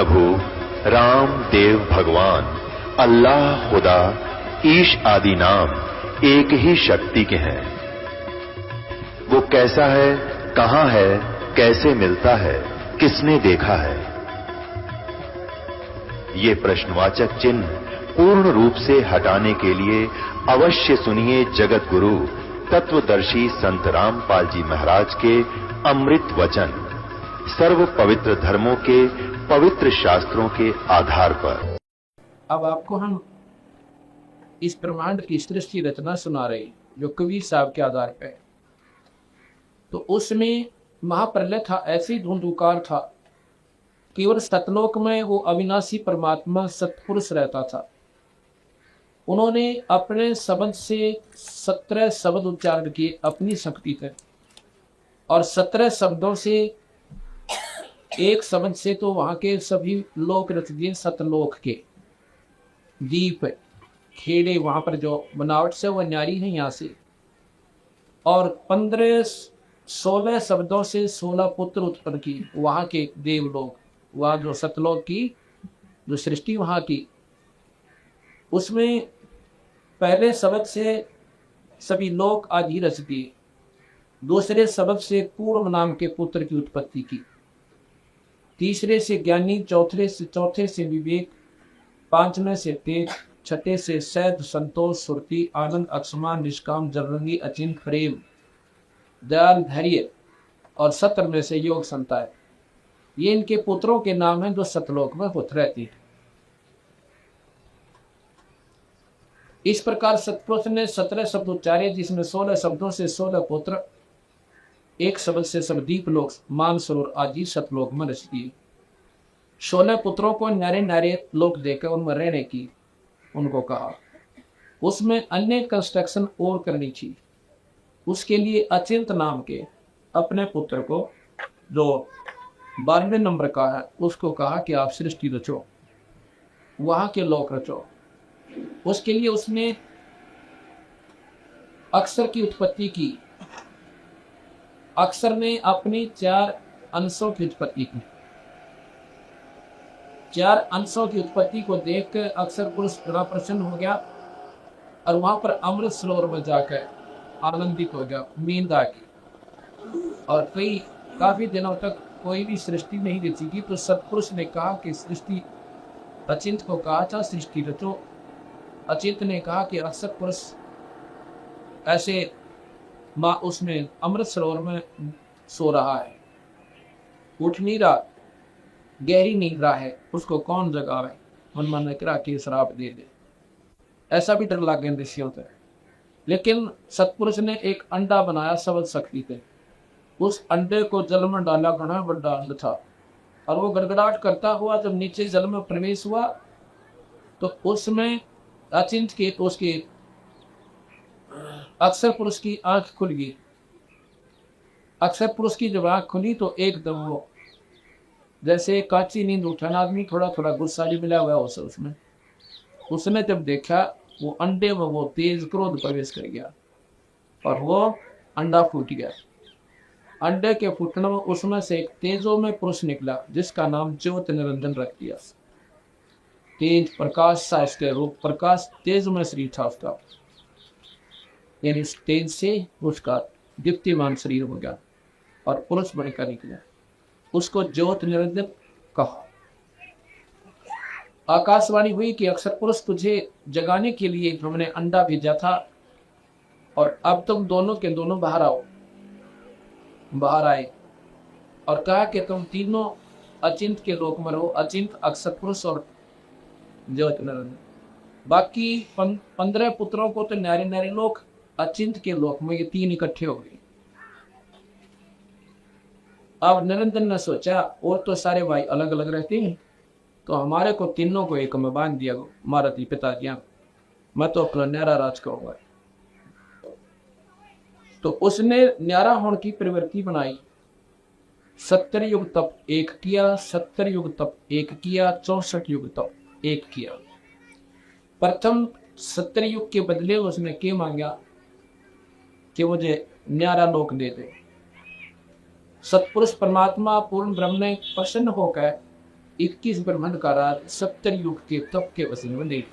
प्रभु राम देव भगवान अल्लाह खुदा ईश आदि नाम एक ही शक्ति के हैं। वो कैसा है, कहां है, कैसे मिलता है, किसने देखा है? ये प्रश्नवाचक चिन्ह पूर्ण रूप से हटाने के लिए अवश्य सुनिए जगत गुरु तत्वदर्शी संत रामपाल जी महाराज के अमृत वचन, सर्व पवित्र धर्मों के पवित्र शास्त्रों के आधार पर। अब आपको हम इस ब्रह्मांड की सृष्टि रचना सुना रहे हैं जो कबीर साहब के आधार पर। तो उसमें महाप्रलय था, ऐसी धुंधुकार था, केवल सतलोक में वो अविनाशी परमात्मा सतपुरुष रहता था। उन्होंने अपने शब्द से 17 शब्द उच्चारण किए अपनी शक्ति से, और 17 शब्दों से एक शब्द से तो वहां के सभी लोक रच दिए। सतलोक के दीप खेड़े वहां पर जो बनावट से वो न्यारी है यहाँ से, और 15-16 शब्दों से 16 पुत्र उत्पन्न की वहां के देवलोक, वहां जो सतलोक की जो सृष्टि वहां की, उसमें पहले शब्द से सभी लोक आदि रच दिए। दूसरे शब्द से पूर्व नाम के पुत्र की उत्पत्ति की, तीसरे से ज्ञानी, चौथे से विवेक, पांचवें से तेज, छठे से सैद, संतोष, सुरति, आनंद, अक्षमान, निष्काम, जलरंगी, अचिंत, प्रेम, दयाल, धैर्य, और 17वें से योग संताय। ये इनके पुत्रों के नाम हैं जो सतलोक में पुत्र रहती है। इस प्रकार सतपुरुष ने 17 शब्द उच्चारे, जिसमें 16 शब्दों से 16 पुत्र, एक शब्द से सब दीप लोक, मानसरोवर आदि सतलोक में रच दिए। 16 पुत्रों को न्यारे न्यारे लोक देकर उनमें रहने की उनको कहा। उसमें अन्य कंस्ट्रक्शन और करनी थी। उसके लिए अचिंत नाम के अपने पुत्र को, जो 12वें नंबर का है, उसको कहा कि आप सृष्टि रचो, वहां के लोक रचो। उसके लिए उसने अक्षर की उत्पत्ति की। अक्षर ने अपनी 4 अंशों की उत्पत्ति की। 4 अंशों की उत्पत्ति को देखकर अक्षर पुरुष बड़ा प्रसन्न हो गया, और वहां पर अमृत सरोवर में जाकर आनंदित हो गया, नींद आ गई। और काफी दिनों तक कोई भी सृष्टि नहीं रची थी। तो सतपुरुष ने कहा कि सृष्टि, अचिंत को कहा था सृष्टि रचो। अचिंत ने कहा कि अक्षर पुरुष ऐसे माँ उसमें अमृत सरोवर में सो रहा है, उठ नहीं रहा, गहरी नींद रहा है, उसको कौन जगावे? मन ने कहा कि श्राप दे दे। ऐसा भी डर लगे ऋषियों से। लेकिन सतपुरुष ने एक अंडा बनाया शब्द शक्ति से। उस अंडे को जल में डाला, घना बड़ा अंड था, और वो गड़गड़ाहट करता हुआ जब नीचे जल में प्रवेश हुआ तो उसमें अचिंत के, तो उसके अक्षर पुरुष की आंख खुल गई। अक्षर पुरुष की जब आंख खुली तो एकदम वो जैसे काची नींद उठाना आदमी, थोड़ा थोड़ा गुस्सा भी मिला हुआ उसमें। उसने जब देखा वो अंडे में वो तेज क्रोध प्रवेश कर गया, और वो अंडा फूट गया। अंडे के फूटने में उसमें से एक तेजो में पुरुष निकला, जिसका नाम ज्योत निरंजन रख दिया। तेज प्रकाश सा इसके रूप, प्रकाश तेज में शरीर था उसका, यानी तेज से उसका दीप्तिमान शरीर हो गया और पुरुष बनकर निकला। उसको ज्योत निरंजन कहा। आकाशवाणी हुई कि अक्षर पुरुष, तुझे जगाने के लिए हमने अंडा भेजा था, और अब तुम दोनों के दोनों बाहर आओ। बाहर आए और कहा कि तुम तीनों अचिंत के लोक में रहो, अचिंत, अक्षर पुरुष और ज्योत निरंजन। बाकी 15 पुत्रों को तो न्यारे न्यारे लोक, अचिंत के लोक में ये 3 इकट्ठे हो गए। अब निरंजन ने सोचा, और तो सारे भाई अलग अलग रहते हैं, तो हमारे को तीनों को एक में बांध दिया, मारती पिताजी, मैं तो अपना न्यारा राज कहूंगा। तो उसने न्यारा होने की प्रवृत्ति बनाई। 70 युग तप एक किया, 70 युग तप एक किया, 64 युग तप एक किया। प्रथम 70 युग के बदले उसने क्या मांगा कि मुझे न्यारा लोक दे दे। सतपुरुष परमात्मा पूर्ण ब्रह्म ने प्रसन्न होकर 21 ब्रह्मांड का राज 70 युग के तप के वसीले में देख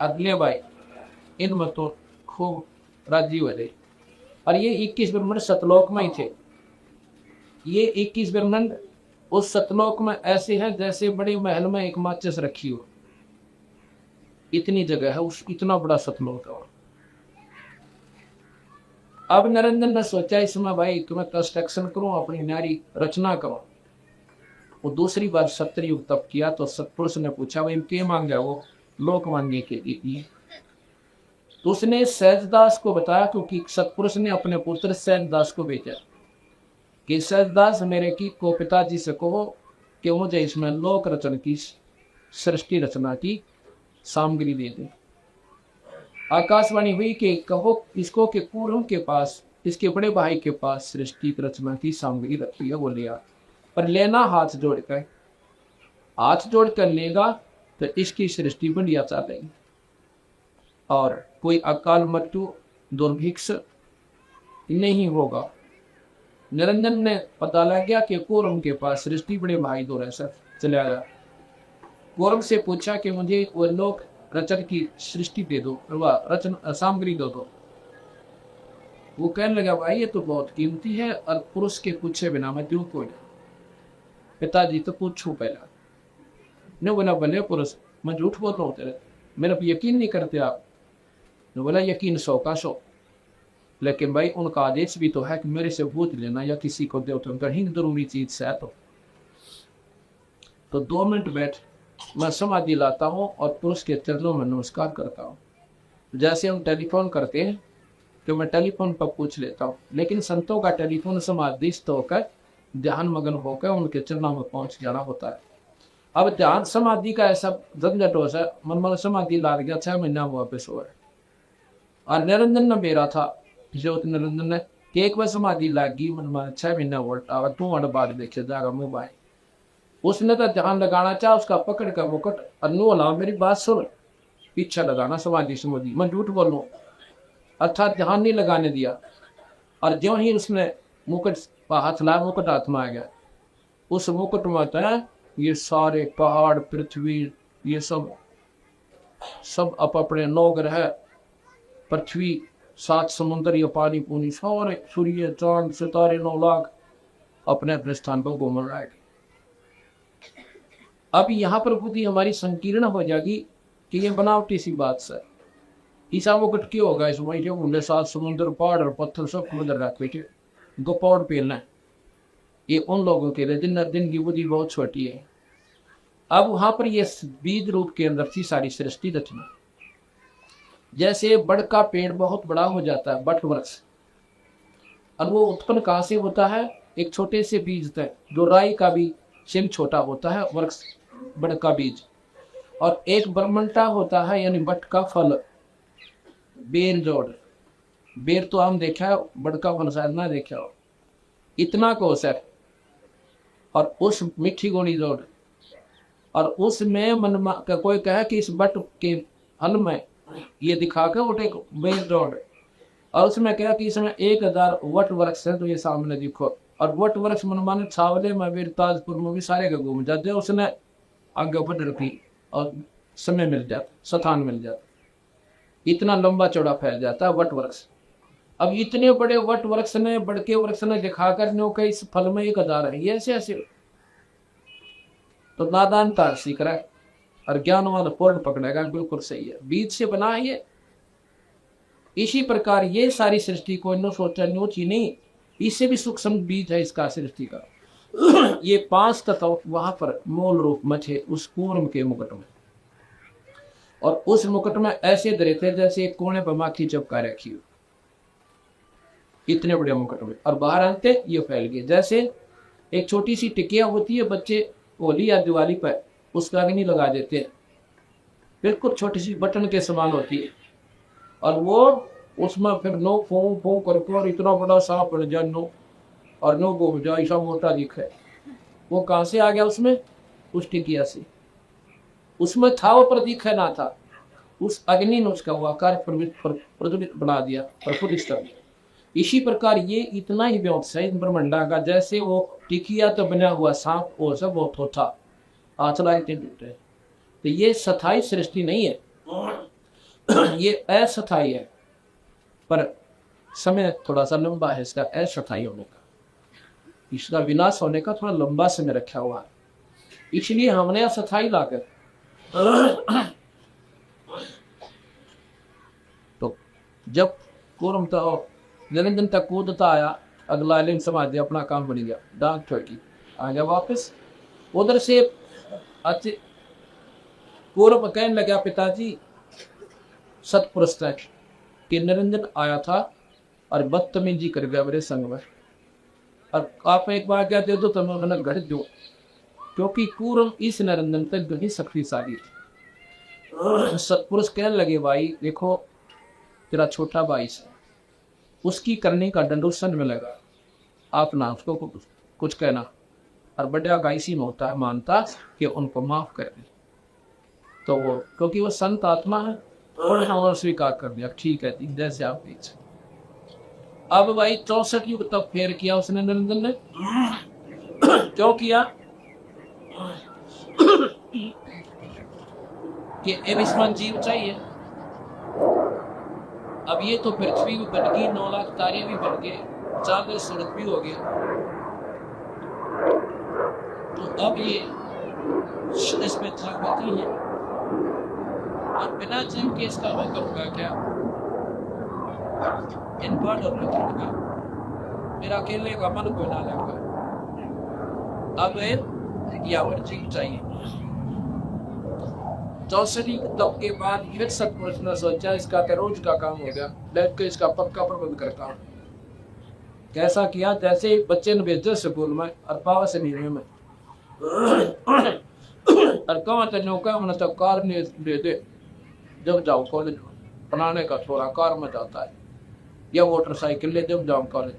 अगले भाई इनमें तो खूब राजी हो गए। और ये 21 ब्रह्मांड सतलोक में ही थे। ये 21 ब्रह्मांड उस सतलोक में ऐसे हैं जैसे बड़े महल में एक माचिस रखी हो, इतनी जगह है, उस इतना बड़ा सतलोक है। अब निरंजन ने सोचा इसमें भाई तुम्हें कंस्ट्रक्शन करूं, अपनी नारी रचना करूं। वो दूसरी बार 70 युग तप किया तो सतपुरुष ने पूछा भाई क्या मांगा, वो लोक मांगने के लिए। तो उसने सहजदास को बताया, क्योंकि सतपुरुष ने अपने पुत्र सहजदास को भेजा कि सहजदास मेरे की को पिताजी से कहो कि मुझे इसमें लोक रचन की सृष्टि रचना की सामग्री दे दे। आकाशवाणी हुई कि कहो इसको कि पूर्व के पास, इसके बड़े भाई के पास सृष्टि रचना की सामग्री रखी है, वो लिया। पर लेना हाथ जोड़कर, हाथ जोड़कर लेगा तो इसकी सृष्टि बढ़िया चलेगी और कोई अकाल मृत्यु दुर्भिक्ष नहीं होगा। निरंजन ने पता लग गया कि कौरव के पास सृष्टि बड़े भाई दो रहे सर चला गया। कौरव से पूछा कि मुझे वो लोक रचन की सृष्टि दे दो, रचन सामग्री दो दो। वो कहने लगा भाई ये तो बहुत कीमती है और पुरुष के पूछे बिना मैं दूं को। पिताजी तो पूछू पहला ने बोला भले पुरुष मैं झूठ बोल रहा हूँ तेरे, मेरा यकीन नहीं करते आप। ने बोला यकीन 100 का 100, लेकिन भाई उनका आदेश भी तो है कि मेरे से पूछ लेना या किसी को दे, तो कहीं जरूरी चीज से है तो 2 मिनट बैठ मैं समाधि लाता हूँ और पुरुष के चरणों में नमस्कार करता हूँ। जैसे हम टेलीफोन करते हैं तो मैं टेलीफोन पर पूछ लेता हूँ, लेकिन संतों का टेलीफोन समाधिस्थ होकर ध्यान मगन होकर उनके चरणों में पहुंच जाना होता है। अब ध्यान समाधि का ऐसा झंझट हो सा मन समाधि ला गया, 6 महीना वापस हो गए। और निरंजन ने मेरा था ज्योति निरंजन ने कि एक बार समाधि लागी मन में 6 महीना वोल्ट आवा, 2 मिनट बाद देखे जाएगा मोबाइल। उसने तो ध्यान लगाना चाह, उसका पकड़ कर मुकुट अनु मेरी बात सुन, पीछा लगाना समाधि समाधि, मैं झूठ बोलूं अर्थात ध्यान नहीं लगाने दिया। और ज्यों ही उसने मुकुट हाथ लाया, मुकुट हाथ में आ गया। उस मुकुट में तो ये सारे पहाड़ पृथ्वी ये सब अपने 9 ग्रह पृथ्वी 7 समुद्र ये पानी पूनी सारे सूर्य चांद सितारे 9 लाख अपने अपने स्थान पर घूम रहा है। अब यहाँ पर बुद्धि हमारी संकीर्ण हो जाएगी कि ये बनावटी सी बात से ईसा मुकुट क्यों होगा, इस बैठे 7 समुद्र पहाड़ और पत्थर सब उधर रख बैठे गोपौड़ पेलना है। ये उन लोगों के लिए जिनकी बुद्धि बहुत छोटी है। अब वहां पर ये बीज रूप के अंदर थी सारी सृष्टि रचना। जैसे बड़ का पेड़ बहुत बड़ा हो जाता है, बट वृक्ष, और वो उत्पन्न कहां से होता है, एक छोटे से बीज तक, जो राई का भी सिम छोटा होता है वृक्ष बड़ का बीज, और एक बरमंटा होता है यानी बट का फल, बेर जोड़। बेर तो हम देखा है, बड़ का फल शायद ना देखा हो, इतना को सर। और उस मिठी गोनी जोड़, और उसमें मन का कोई कहे कि इस बट के फल में ये दिखा के उठे बेर जोड़, और उसमें कहा कि इसमें 1000 वट वृक्ष है, तो ये सामने देखो। और वट वृक्ष मन माने छावले में भी ताजपुर में भी सारे का घूम जाते, उसने आगे बढ़ रखी और समय मिल जाता, स्थान मिल जाता, इतना लंबा चौड़ा फैल जाता है वट वृक्ष। अब इतने बड़े वट वृक्ष ने, बड़के वृक्ष ने दिखाकर नो के इस फल में 1000 है, ये ऐसे तो नादानता सीख रहा है और ज्ञानवान पूर्ण पकड़ेगा, बिल्कुल सही है, बीज से बना है ये। इसी प्रकार ये सारी सृष्टि को नो सोचा नोची नहीं, इससे भी सूक्ष्म बीज है इसका सृष्टि का। ये 5 तत्व वहां पर मूल रूप में थे उस कूर्म के मुकुट में, और उस मुकुट में ऐसे धरे थे जैसे एक कोने पर माखी चपका रखी हो, इतने बड़े मुकुट में। और बाहर आते ये फैल गए, जैसे एक छोटी सी टिकिया होती है, बच्चे होली या दिवाली पर उसका अग्नि लगा देते हैं, बिल्कुल छोटी सी बटन के समान होती है, और वो उसमें फिर नो फो करके और इतना बड़ा सांप बन जाए नो, और नो घूम जाए ऐसा मोटा दिखे। वो कहाँ से आ गया उसमें, उस टिकिया से, उसमें था वो पर दिखे ना था, उस अग्नि ने उसका वो आकार प्रज्वलित बना दिया, प्रफुल्लित कर दिया। इसी प्रकार ये इतना ही व्यवसाय ब्रह्मंडा का, जैसे वो टिकिया तो बना हुआ सांप वो सब वो थोथा, आचला इतने टूटे। तो ये स्थायी सृष्टि नहीं है, ये अस्थायी है, पर समय थोड़ा सा लंबा है इसका अस्थायी होने का, इसका विनाश होने का थोड़ा लंबा समय रखा हुआ है, इसलिए हमने अस्थायी लाकर तो जब कूर्म तो निरंजन तक कूदता आया, अगला लिंग समाधि अपना काम बन गया, डांग ठोकी आ गया वापस। उधर से अच्छे कूर्म कहने लगा पिताजी सतपुरुष कि निरंजन आया था और बदतमीजी कर गया मेरे संग में, और आप एक बार क्या दे दो तो मैं उन्हें घर दो, क्योंकि कूर्म इस निरंजन तक गही शक्तिशाली थी। सतपुरुष कहने लगे भाई देखो तेरा छोटा भाई से उसकी करने का दंडोसन में लगा, आप ना उसको कुछ कहना, और बड़ा गाइसी में होता है मानता कि उनको माफ कर दे, तो वो क्योंकि वो संत आत्मा है और हमने स्वीकार कर दिया, ठीक है जैसे आप पीछे। अब भाई 64 युग तक फेर किया उसने निरंजन ने, क्यों किया कि अविस्मरण जीव चाहिए। अब ये तो पृथ्वी भी बन गई, 9 लाख तारे भी बन गए, चांद सूरज भी हो गए, तो अब ये इसमें ताकत है, और बिना जीव के इसका मैं करूंगा क्या, इन पर और रखूंगा, मेरा अकेले का मन कोई ना लेगा। अब यावर जीव चाहिए। 64 तब के बाद फिर सतपुरुष ने सोचा इसका तो रोज का काम हो गया, बैठ के इसका पक्का प्रबंध करता हूँ। कैसा किया, जैसे बच्चे ने भेजा स्कूल में और पावा से नीचे में और कहा तो नौका मैंने तो कार ने दे दे, जब जाओ कॉलेज बनाने का थोड़ा कार में जाता है या मोटरसाइकिल ले जब जाओ कॉलेज,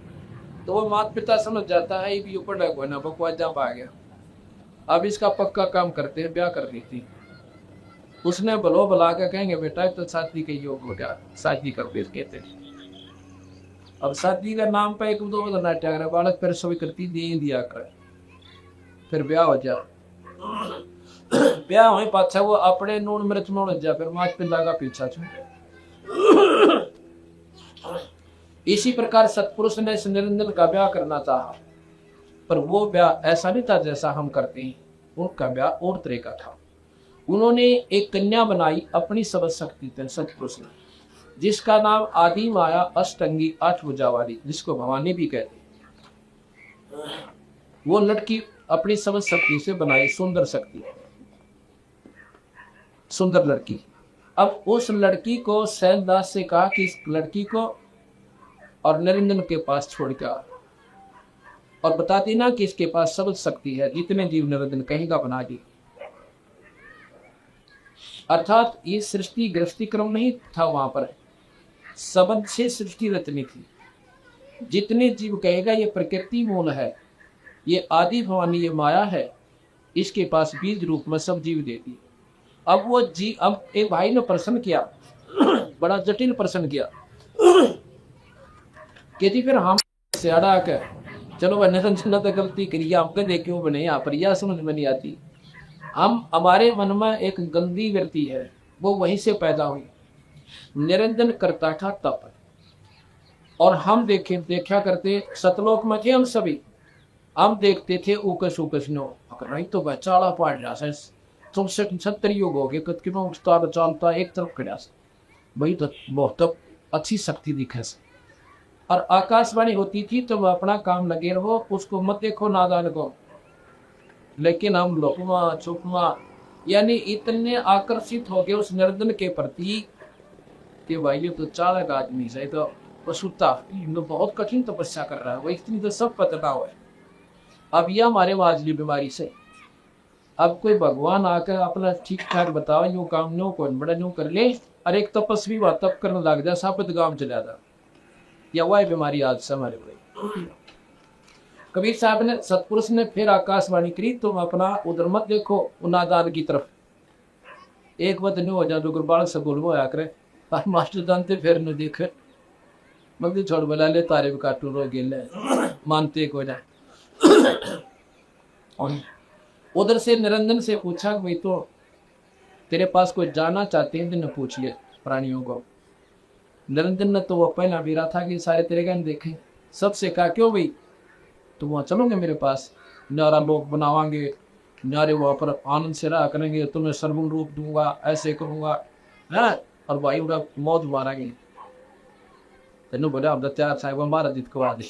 तो वो माता पिता समझ जाता है ये भी ऊपर कोई ना बकवास जहाँ आ गया, अब इसका पक्का काम करते हैं, ब्याह कर दी थी। उसने बलो बुला के कहेंगे बेटा तो शादी के योग हो गया, शादी कर दे कहते। अब शादी का नाम पे एक दो नाट्य कर बालक फिर सभी करती दे दिया कर, फिर ब्याह हो जा, ब्याह हो पाछा वो अपने नून मिर्च में लग जा, फिर माच पिल्ला का पीछा छू। इसी प्रकार सतपुरुष ने निरंजन का ब्याह करना चाहा, पर वो ब्याह ऐसा नहीं था जैसा हम करते हैं, उनका ब्याह और तरह का था। उन्होंने एक कन्या बनाई अपनी सबद शक्ति से सतपुरुष ने, जिसका नाम आदि माया अष्टंगी 8 भुजा वाली, जिसको भवानी भी कहते हैं। वो लड़की अपनी सबद शक्ति से बनाई, सुंदर शक्ति, सुंदर लड़की। अब उस लड़की को सैनदास से कहा कि इस लड़की को और निरंजन के पास छोड़ के और बता देना कि इसके पास सबद शक्ति है, जितने जीव निरंजन कहेगा बना दी। अर्थात ये सृष्टि गृहस्थी क्रम नहीं था, वहां पर सबद से सृष्टि रचनी थी। जितने जीव कहेगा ये प्रकृति मूल है, ये आदि भवानी, ये माया है, इसके पास बीज रूप में सब जीव देती। अब वो जी, अब एक भाई ने प्रश्न किया, बड़ा जटिल प्रश्न किया, कहती फिर हम से अड़ा कर चलो वह निरंजन तो गलती करिए, हमको देखे वो बने, यहाँ पर यह समझ में नहीं आती। हम हमारे मन में एक गंदी वृत्ति है, वो वहीं से पैदा हुई। निरंजन करता था तप, और हम देखा करते, सतलोक में थे हम सभी, हम देखते थे ऊकस ऊकस नो नहीं तो वह चाला पाड़ रहा है, तो 70 युग हो गए, कद कितना उस्ताद चालता एक तरफ खड़ा वही तो बहुत अच्छी शक्ति दिखे से। और आकाशवाणी होती थी तो वह अपना काम लगे रहो, उसको मत देखो नादान को। लेकिन हम लुकमा छुपमा यानी इतने आकर्षित हो गए उस निरंजन के प्रति कि भाई तो चालक आदमी से तो पशुता बहुत कठिन तपस्या कर रहा है, वह इतनी तो सब पता हुआ है। अब यह हमारे वाजली बीमारी से, अब कोई भगवान आकर अपना ठीक ठाक बताओ यूं काम नो कौन बड़ा यूं कर ले, और एक तपस्वी वह तप करने लग जाए, सापत गांव चला था, या वह बीमारी आज से हमारे भाई। कबीर साहब ने, सतपुरुष ने फिर आकाशवाणी करी, तुम अपना उधर मत देखो उनादान की तरफ, एक बात नहीं हो जाए तो गुरबाल से बोलबो आया करे, और मास्टर जानते फिर न देखे मगर छोड़ बोला ले तारे भी काटू रो गेले मानते को ना। उधर से निरंजन से पूछा भाई तो तेरे पास कोई जाना चाहते हैं तो पूछ लिया प्राणियों को। निरंजन ने तो वो पहला वीरा था कि सारे तेरे गहन देखे, सबसे कहा क्यों भाई तो वहाँ चलोगे मेरे पास, न्यारा लोग बनावांगे, न्यारे वहाँ पर आनंद से रहा करेंगे, तुम्हें सर्वगुण रूप दूंगा, ऐसे करूंगा है, और भाई उनका मौत मारांगे। तेन बोला अब तैयार साहिब हमारा जीत कवा दे,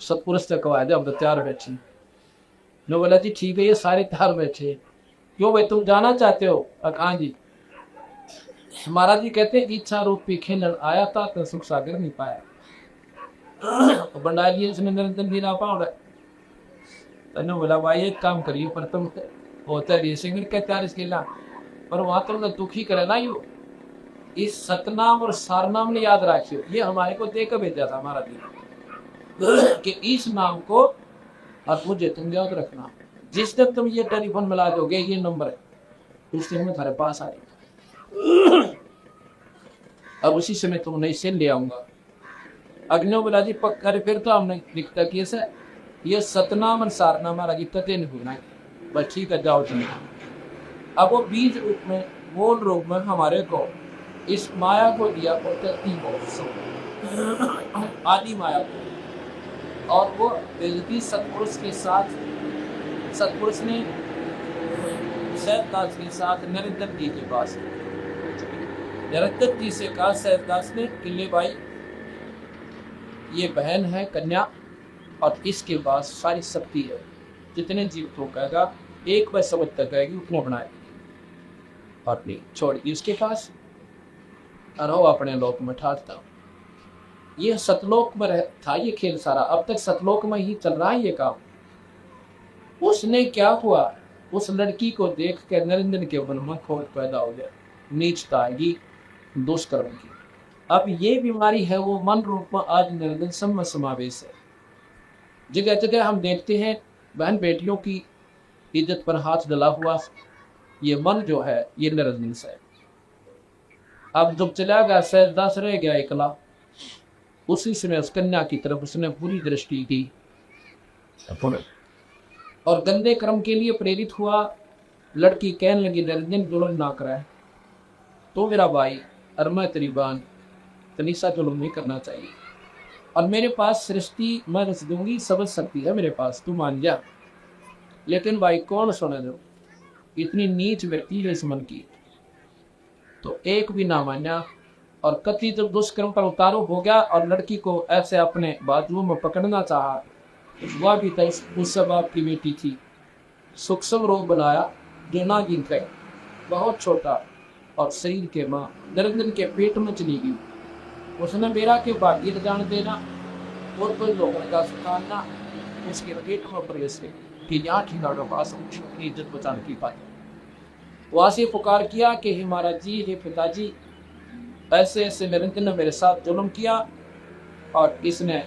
सतपुरुष तक कवा दे, अब तैयार बैठे। ने बोला जी ठीक है, ये सारे तैयार बैठे, क्यों भाई तुम जाना चाहते हो? हाँ जी। महाराज जी कहते इच्छा रूपी खेलन आया था तो सुख सागर नहीं पाया। बंडाली उसने निरंजन भी ना पाओ। तने बोला भाई एक काम करिए, पर तुम होता है सिंगर के तैयार इसके ला, पर वहां तुमने दुखी करे ना यू, इस सतनाम और सारनाम ने याद रखियो, ये हमारे को देकर भेजा था हमारा दिन कि इस नाम को और मुझे तुम याद रखना, जिस दिन तुम ये टेलीफोन मिला दोगे ये नंबर है उस दिन मैं तुम्हारे पास आ रही, अब उसी समय तुमने इसे ले आऊंगा। अग्नि बोला जी पक्का रे, फिर तो हमने लिखता कि ये सतनाम और सारनाम हमारा जी तते नहीं भूलना है, बस ठीक है जाओ तुम। अब वो बीज रूप में मूल रूप में हमारे को इस माया को दिया आदि माया को, और वो बेइज्जती सतपुरुष के साथ, सतपुरुष ने सैयदास के साथ निरंजन जी के पास, निरंजन जी से कहा सैयदास ने किले भाई ये बहन है कन्या और इसके पास सारी शक्ति है, जितने जीव को कहेगा एक बार समझ तक कहेगी उतना बनाएगी, और नहीं छोड़गी उसके पास और वो अपने लोक में ठाटता। ये सतलोक में था ये खेल सारा, अब तक सतलोक में ही चल रहा है ये काम। उसने क्या हुआ, उस लड़की को देख कर निरंजन के मन में खोज पैदा हो गया, नीचता आएगी दुष्कर्म की। अब ये बीमारी है वो मन रूप में आज निरंजन सब में समावेश है। जगह जगह हम देखते हैं बहन बेटियों की इज्जत पर हाथ डला हुआ, ये मन जो है ये निरंजन से। अब जब चला गया सैयदास रह गया एकला, उसी समय उस कन्या की तरफ उसने बुरी दृष्टि की और गंदे कर्म के लिए प्रेरित हुआ। लड़की कहने लगी निरंजन जुल्म ना कराए, तो मेरा भाई और मैं तेरी बहन तनिषा जुल्म नहीं करना चाहिए, और मेरे पास सृष्टि मैं रच दूंगी, समझ सकती है मेरे पास, तू मान जा। लेकिन भाई कौन सुने दो, इतनी नीच व्यक्ति है इस मन की, तो एक भी ना माना, और कति जब दुष्कर्म पर उतारू हो गया और लड़की को ऐसे अपने बाजुओं में पकड़ना चाहा, वह भी था उस बाप की बेटी थी, सूक्ष्म रोग बनाया जो ना गिन गए, बहुत छोटा, और शरीर के माँ निरंजन के पेट में चली गई। उसने मेरा के भाग्य जान देना और कोई लोगों का सुखाना उसके पेट में प्रवेश कि यहाँ ठिकानों पास इज्जत बचाने की बात। वहां से पुकार किया कि हे महाराज जी, हे पिताजी, ऐसे ऐसे निरंजन ने मेरे साथ जुल्म किया और इसने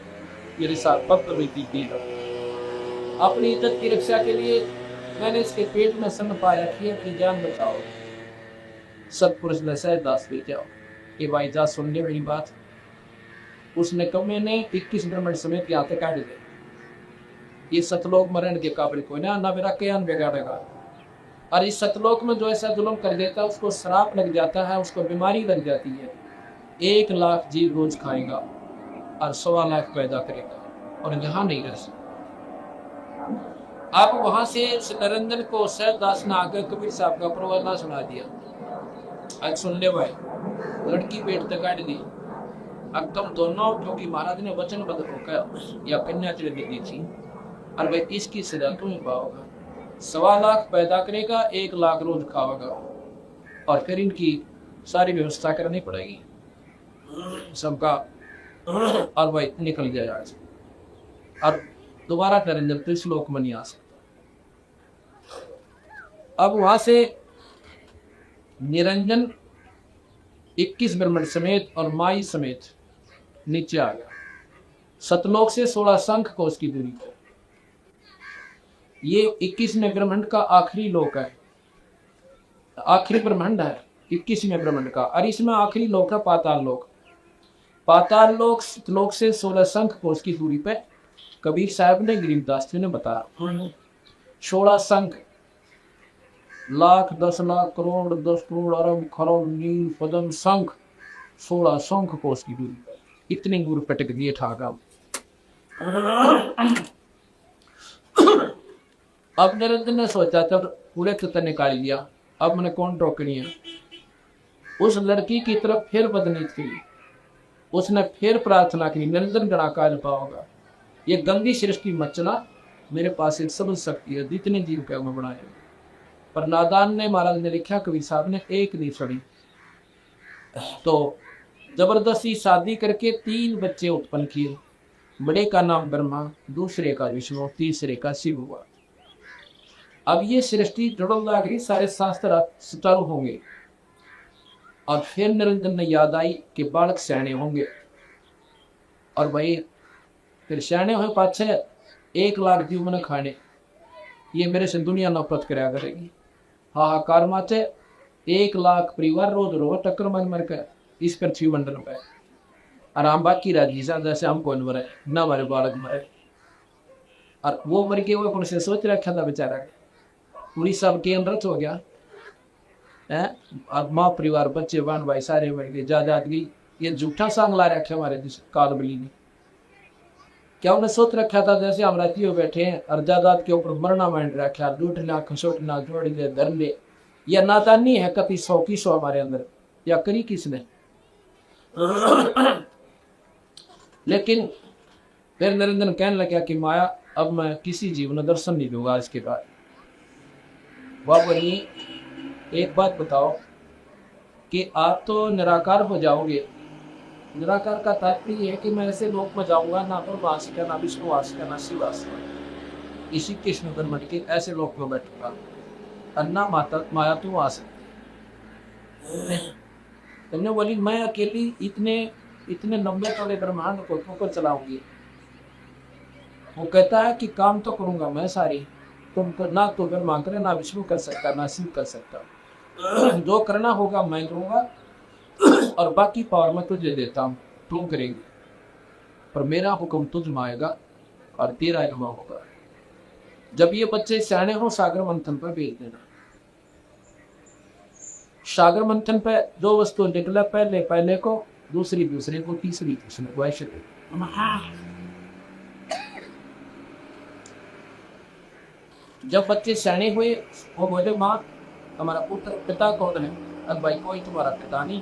मेरे साथ बदतमीजी की। अपनी इज्जत की रक्षा के लिए मैंने इसके पेट में सन पाया किया कि जान बचाओ। सतपुरुष ने सैयदास भी जाओ कि भाई जा सुन ले मेरी बात। उसने कमे ने 21 ब्रह्मण समेत यहाँ तक काट दे, ये सतलोक मरण के काबिल कोई ना मेरा ज्ञान बिगाड़ेगा। और इस सतलोक में जो ऐसा जुल्म कर देता है उसको श्राप लग जाता है, उसको बीमारी लग जाती है, 1 लाख जीव रोज खाएगा और 1.25 लाख पैदा करेगा और यहाँ नहीं रह सकता। आप वहां से निरंजन को सैयदास ने आकर कबीर साहब का प्रवचन सुना दिया। आज सुन ले भाई, लड़की पेट तक काट दी। अब तुम दोनों, क्योंकि महाराज ने वचन बदल होकर या कन्या चले दी थी, और भाई इसकी सजा तुम पाओगे, 1.25 लाख पैदा करेगा, 1 लाख रोज खाओगा, और फिर इनकी सारी व्यवस्था करनी पड़ेगी सबका, और भाई निकल जाएगा और दोबारा निरंजन तो इस लोक में नहीं आ सकता। अब वहां से निरंजन 21 ब्रह्मण समेत और माई समेत नीचे आ गया, सतलोक से 16 शंख कोस की दूरी पर। ये 21वें ब्रह्मांड का आखिरी लोक है, आखिरी ब्रह्मांड है 21वें ब्रह्मांड का, और इसमें आखिरी लोक है पाताल लोक। पाताल लोक सतलोक से 16 शंख कोस की दूरी पे कबीर साहब ने गरीबदास जी ने बताया। 16 संख, लाख, 10 लाख, करोड़, 10 करोड़, अरब, खरब, नील, पदम, संख, 16 संख कोस की दूरी पर इतनी दूर पटक दिए ठाका। अब निरंजन ने सोचा जब पूरे चित्र निकाल लिया, अब मैंने कौन रोकनी है। उस लड़की की तरफ फिर बदनीत की, उसने फिर प्रार्थना की, निरंजन गणाकार पाओगा, ये गंदी सृष्टि मचना मेरे पास एक समझ सकती है, जितने जीव क्या मैं बनाए। पर नादान ने, महाराज ने लिखा, कवि साहब ने, एक नहीं सड़ी। तो जबरदस्ती शादी करके 3 बच्चे उत्पन्न किए। बड़े का नाम ब्रह्मा, दूसरे का विष्णु, तीसरे का शिव हुआ। अब ये सृष्टि जुड़ल लग रही, सारे शास्त्र सुचारू होंगे। और फिर निरंजन ने याद आई कि बालक सयाने होंगे, और भाई फिर सयाने हुए पाछे 1 लाख जीव मैंने खाने, ये मेरे से दुनिया नफरत कराया करेगी। हाहाकार माचे 1 लाख परिवार रोज रो टक्कर मर कर इस पृथ्वी मंडल पे आराम बाकी राजी सा, जैसे हम कौन मरे ना हमारे बालक मरे। और वो मर के वो से सोच रखा था बेचारा, पूरी सब के अंदर हो गया है। अब माँ परिवार बच्चे बहन भाई सारे मर गए, जायदाद गई। ये झूठा सांग ला रखा हमारे जिस काल बली ने, क्या उन्हें सोच रखा था जैसे हम राती हो बैठे हैं और जायदाद के ऊपर मरना मांड रखा, लूटना खसोटना जोड़ ले धर ले। यह नादानी है कति 100 की 100 हमारे अंदर, या करी किसने। लेकिन फिर निरंजन कहने लगा कि माया अब मैं किसी जीव ने दर्शन नहीं दूंगा इसके बाद। बाबा जी एक बात बताओ कि आप तो निराकार हो जाओगे। निराकार का तात्पर्य है कि मैं ऐसे लोक में जाऊंगा ना ब्रह्मास का, ना विष्णुवास का, ना शिवास का, इसी कृष्ण धर्म के ऐसे लोक में बैठूंगा। अन्ना माता माया तो आ सकती। तुमने बोली मैं अकेली इतने लंबे चौड़े ब्रह्मांड को चलाऊंगी। वो कहता है कि काम तो करूंगा मैं सारी, तुम तो ना तो ब्रह्मा करे, ना विष्णु कर सकता, ना शिव कर सकता। जो करना होगा मैं करूंगा और बाकी पावर मैं तुझे देता हूँ, तुम करेंगे। पर मेरा हुक्म तुझ में आएगा और तेरा इल्म होगा। जब ये बच्चे सियाने हो सागर मंथन पर भेज देना। सागर मंथन पे जो वस्तु निकला, पहले को, दूसरी दूसरे को, तीसरी तीसरे को, ऐसे। जब बच्चे सियाने हुए वो बोले माँ हमारा पुत्र पिता कौन है। अब भाई कोई तुम्हारा पिता नहीं,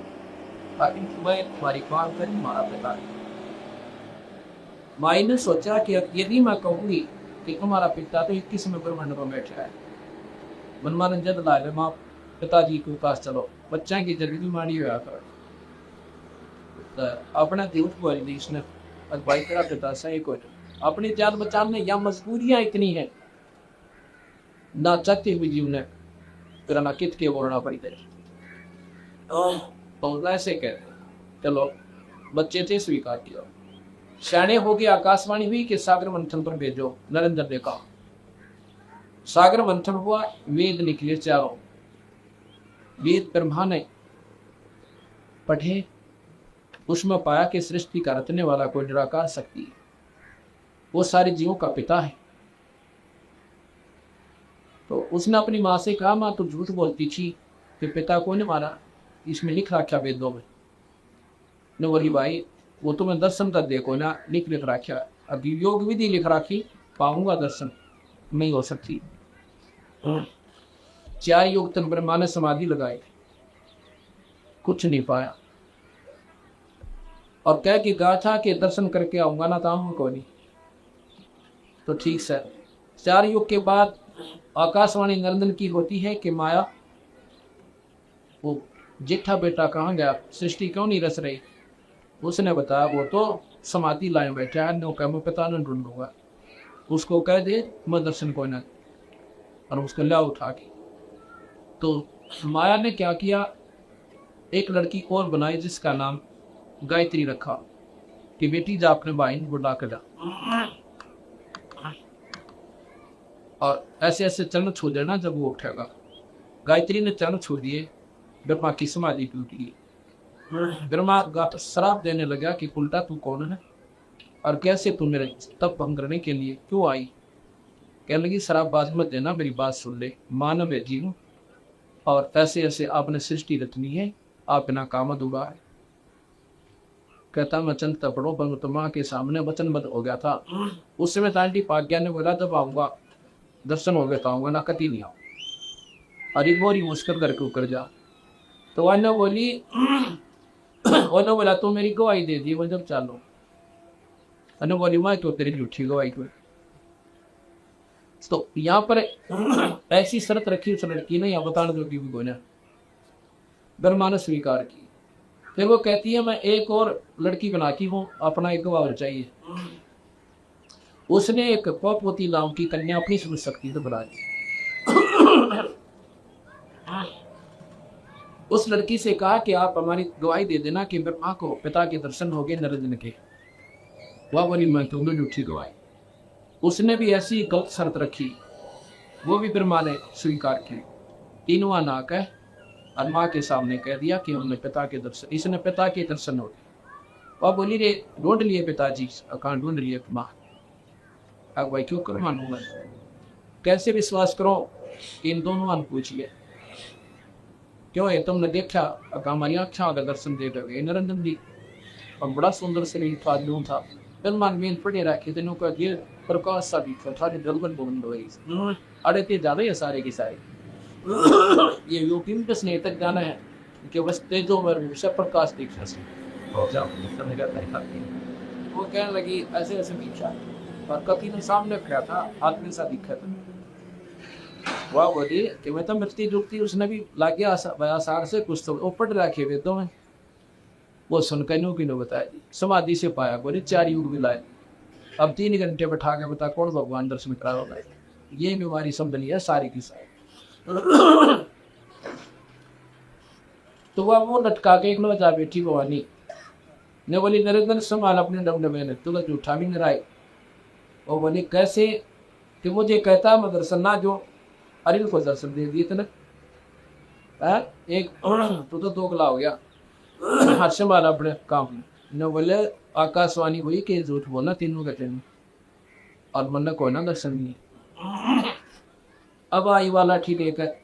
बाकी मैं तुम्हारी मांग करी हमारा पिता है। माई ने सोचा कि यदि मैं कहूंगी कि तुम्हारा पिता तो 21 में ब्रह्मांड में बैठा है, मनमान जद ला ले माँ पिताजी के पास चलो, बच्चा की जल्दी मारी हुआ कर अपना देवत बोली दी इसने। भाई तेरा पिता सही कोई अपनी जान बचाने या मजबूरियां इतनी है ना चाहते हुए जीव ने तेरा ना कित के बोलना पड़ी थे। तो ऐसे कहते चलो बच्चे थे स्वीकार किया। सियाने हो गए, आकाशवाणी हुई कि सागर मंथन पर भेजो। नरेंद्र ने कहा सागर मंथन हुआ, वेद निकले चारों। वेद ब्रह्मा ने पढ़े, उसमें पाया कि सृष्टि का रचने वाला कोई निराकार शक्ति है, वो सारे जीवों का पिता है। तो उसने अपनी माँ से कहा माँ तू झूठ बोलती थी कि पिता को नहीं मारा, इसमें लिख रखा वेदों में। ने बोली भाई वो तो मैं दर्शन तक देखो ना, लिख रखा, अभी योग विधि लिख रखी, पाऊंगा दर्शन नहीं हो सकती। 4 युग तक ब्रह्मा ने समाधि लगाई, कुछ नहीं पाया, और कह के कहा था कि दर्शन करके आऊंगा ना ताऊंगा को नहीं। तो ठीक सर, 4 युग के बाद आकाशवाणी नरेंद्र की होती है कि माया वो जेठा बेटा कहाँ गया, सृष्टि क्यों नहीं रच रही। उसने बताया वो तो समाधि लाए बैठा है, नो कह मैं पिता न ढूंढूंगा, उसको कह दे मैं दर्शन को न, और उसको ला उठा के। तो माया ने क्या किया, एक लड़की और बनाई जिसका नाम गायत्री रखा कि बेटी जा अपने भाई को बुला कर जा, और ऐसे ऐसे चरण छू देना जब वो उठेगा। गायत्री ने चरण छू दिए, ब्रह्मा की समाधि टूटी। ब्रह्मा श्राप देने लगा कि उल्टा तू कौन है और कैसे तू मेरे तप भंग करने के लिए क्यों आई, कहने लगी शराबबाज मत देना, मेरी बात सुन ले, मानव भेजी हूँ और ऐसे ऐसे आपने सृष्टि रचनी है, आप बिना काम अधूरा है। कहता मैं चंद तपड़ों पर तो माँ के सामने वचनबद्ध हो गया था। उस समय तांटी पाग्या ने बोला जब आऊँगा दर्शन हो गया तो आऊँगा, ना कति नहीं आऊँ। अरे बोरी मुश्किल करके उकर जा। तो वह बोली उन्होंने बोला तू मेरी गवाही दे दी, वो जब चालो। अनु बोली मैं तो तेरी झूठी गवाही को। तो यहाँ पर ऐसी शर्त रखी उस लड़की ने, यहाँ बताने जो भी कोई ने ब्रह्मा ने स्वीकार की। फिर वो कहती है मैं एक और लड़की बनाती हूँ, अपना एक गवाह चाहिए। उसने एक पौपवती नाम की कन्या अपनी समझ शक्ति से बना दी। उस लड़की से कहा कि आप हमारी गवाही दे देना कि ब्रह्मा को पिता के दर्शन हो गए निरंजन के। वह बोली मैं तुम्हें झूठी गवाही। उसने भी ऐसी गलत शर्त रखी, वो भी ब्रह्मा ने स्वीकार की। तीनवा नाक है और माँ के सामने कह दिया कि हमने पिता के दर्शन, इसने पिता के दर्शन हो गए। वह बोली रे ढूंढ लिए पिताजी, कहाँ ढूंढ लिए माँ। अब भाई क्यों करो मानूंगा, कैसे विश्वास करो। इन दोनों ने पूछिए क्यों है तुमने देखा, हमारी आँखों का दर्शन दे गए निरंजन जी। और बड़ा सुंदर शरीर था, यूं था। फिर मान पढ़े रखे तेनों का ये प्रकाश सा भी था, जलबन बोल दो अड़े ते ज्यादा ही सारे की सारे ये यूपी पे स्नेह तक जाना है कि बस तेजो में प्रकाश दिख वो कहने लगी ऐसे ऐसे दिखा और कति ने सामने खड़ा था, आदमी सा दिखा था। वह बोली कि मैं तो मृत्यु जुगती, उसने भी लागे आसार से कुछ तो वो पढ़ रखे वेदों में। वो सुनकर नो की नो बताया जी समाधि से पाया, बोले 4 युग भी लाए। अब 3 घंटे बैठा के बता कौन भगवान दर्शन करा होगा। ये बीमारी समझ लिया सारी की सारी। तो वह वो लटका के एक जा बैठी भवानी ने बोली नरेंद्र संभाल अपने डबडबे ने, तुला झूठा भी नराई। वो बोली कैसे कि मुझे कहता मैं दर्शन ना जो अरिल को दर्शन दे दिए थे एक तो 2 गला हो गया। हर्ष मारा अपने काम न बोले आकाशवाणी हुई कि झूठ बोलना 3 घंटे में और मन को ना दर्शन नहीं। अब आई वाला ठीक लेकर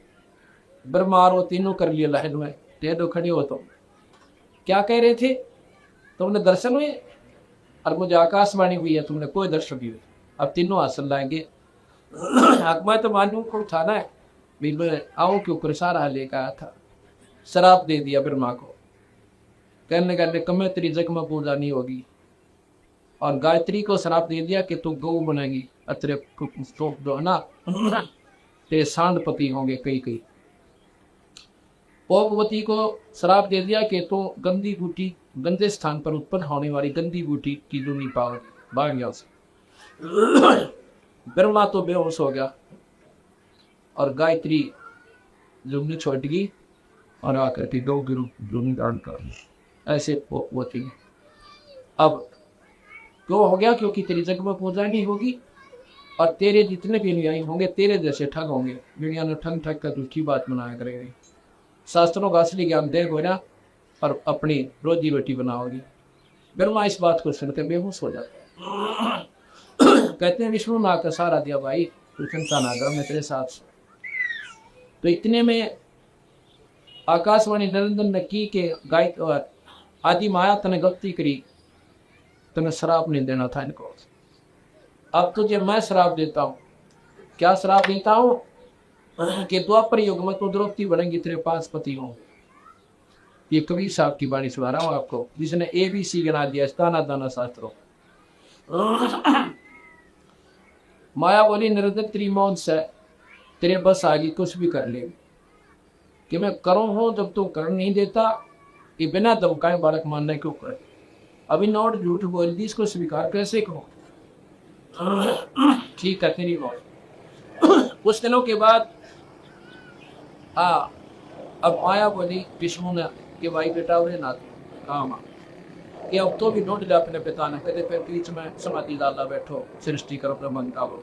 ब्रह्मार वो तीनों कर लिए लाइन में टेढ़ो खड़े हो। तो क्या कह रहे थे, तुमने दर्शन हुए और मुझे आकाशवाणी हुई है तुमने कोई दर्शन नहीं हुए। अब तीनों हासिल लाएंगे। मैं तो मानू को था ना मैं आओ क्यों कर सारा लेकर आया था। शराब दे दिया ब्रह्मा को, कहने कहने कमे तेरी जगह पूजा नहीं होगी। और गायत्री को शराब दे दिया कि तू गौ बनेगी, अतरे दो ना ते सांडपति होंगे कई कई। पौपवती को शराब दे दिया कि तो गंदी बूटी, गंदे स्थान पर उत्पन्न होने वाली गंदी बूटी की दूनी पावर भाग गया उसे। ब्रह्मा तो बेहोश हो गया और गायत्री जुमनी छोड़ गई और आकर के गौ के रूप जुमनी धारण कर ऐसे पौपवती। अब क्यों हो गया, क्योंकि तेरी जग में पूजा नहीं होगी और तेरे जितने भी अनुयायी होंगे तेरे जैसे ठग होंगे। दुनिया ने ठग ठग कर झूठी बात बनाया करेंगे। शास्त्रों का असली ज्ञान दे गोरा और अपनी रोजी रोटी बनाओगी। ब्रह्मा इस बात को सुनकर बेहोश हो जाता। कहते हैं विष्णु नाग का सहारा दिया भाई, तू चिंता ना कर, मैं तेरे साथ। तो इतने में आकाशवाणी निरंजन ने की के गायक और आदि माया तने गलती करी, तने शराब नहीं देना था इनको। अब तुझे मैं शराब देता हूँ। क्या शराब देता हूँ कि द्वापर युग में तो द्रौपदी बनेंगी, तेरे 5 पति हों। ये कबीर साहब की बाणी सुना रहा हूँ आपको, जिसने ABC गिना दिया दाना दाना शास्त्रों। माया बोली निरंतर तेरी मौत से तेरे बस आगे कुछ भी कर ले कि मैं करूँ हूँ, जब तू कर नहीं देता कि बिना दमकाए बालक मानने क्यों करे। अभी नोट झूठ बोल दी, इसको स्वीकार कैसे करो। ठीक है तेरी मौत। कुछ दिनों के बाद हाँ अब माया बोली विष्णु ने कि भाई बेटा उन्हें ना काम कि अब तो भी नोट लिया अपने पिता ने, कहते फिर बीच में समाधि डाला बैठो सृष्टि करो ब्रह्मांड का वो।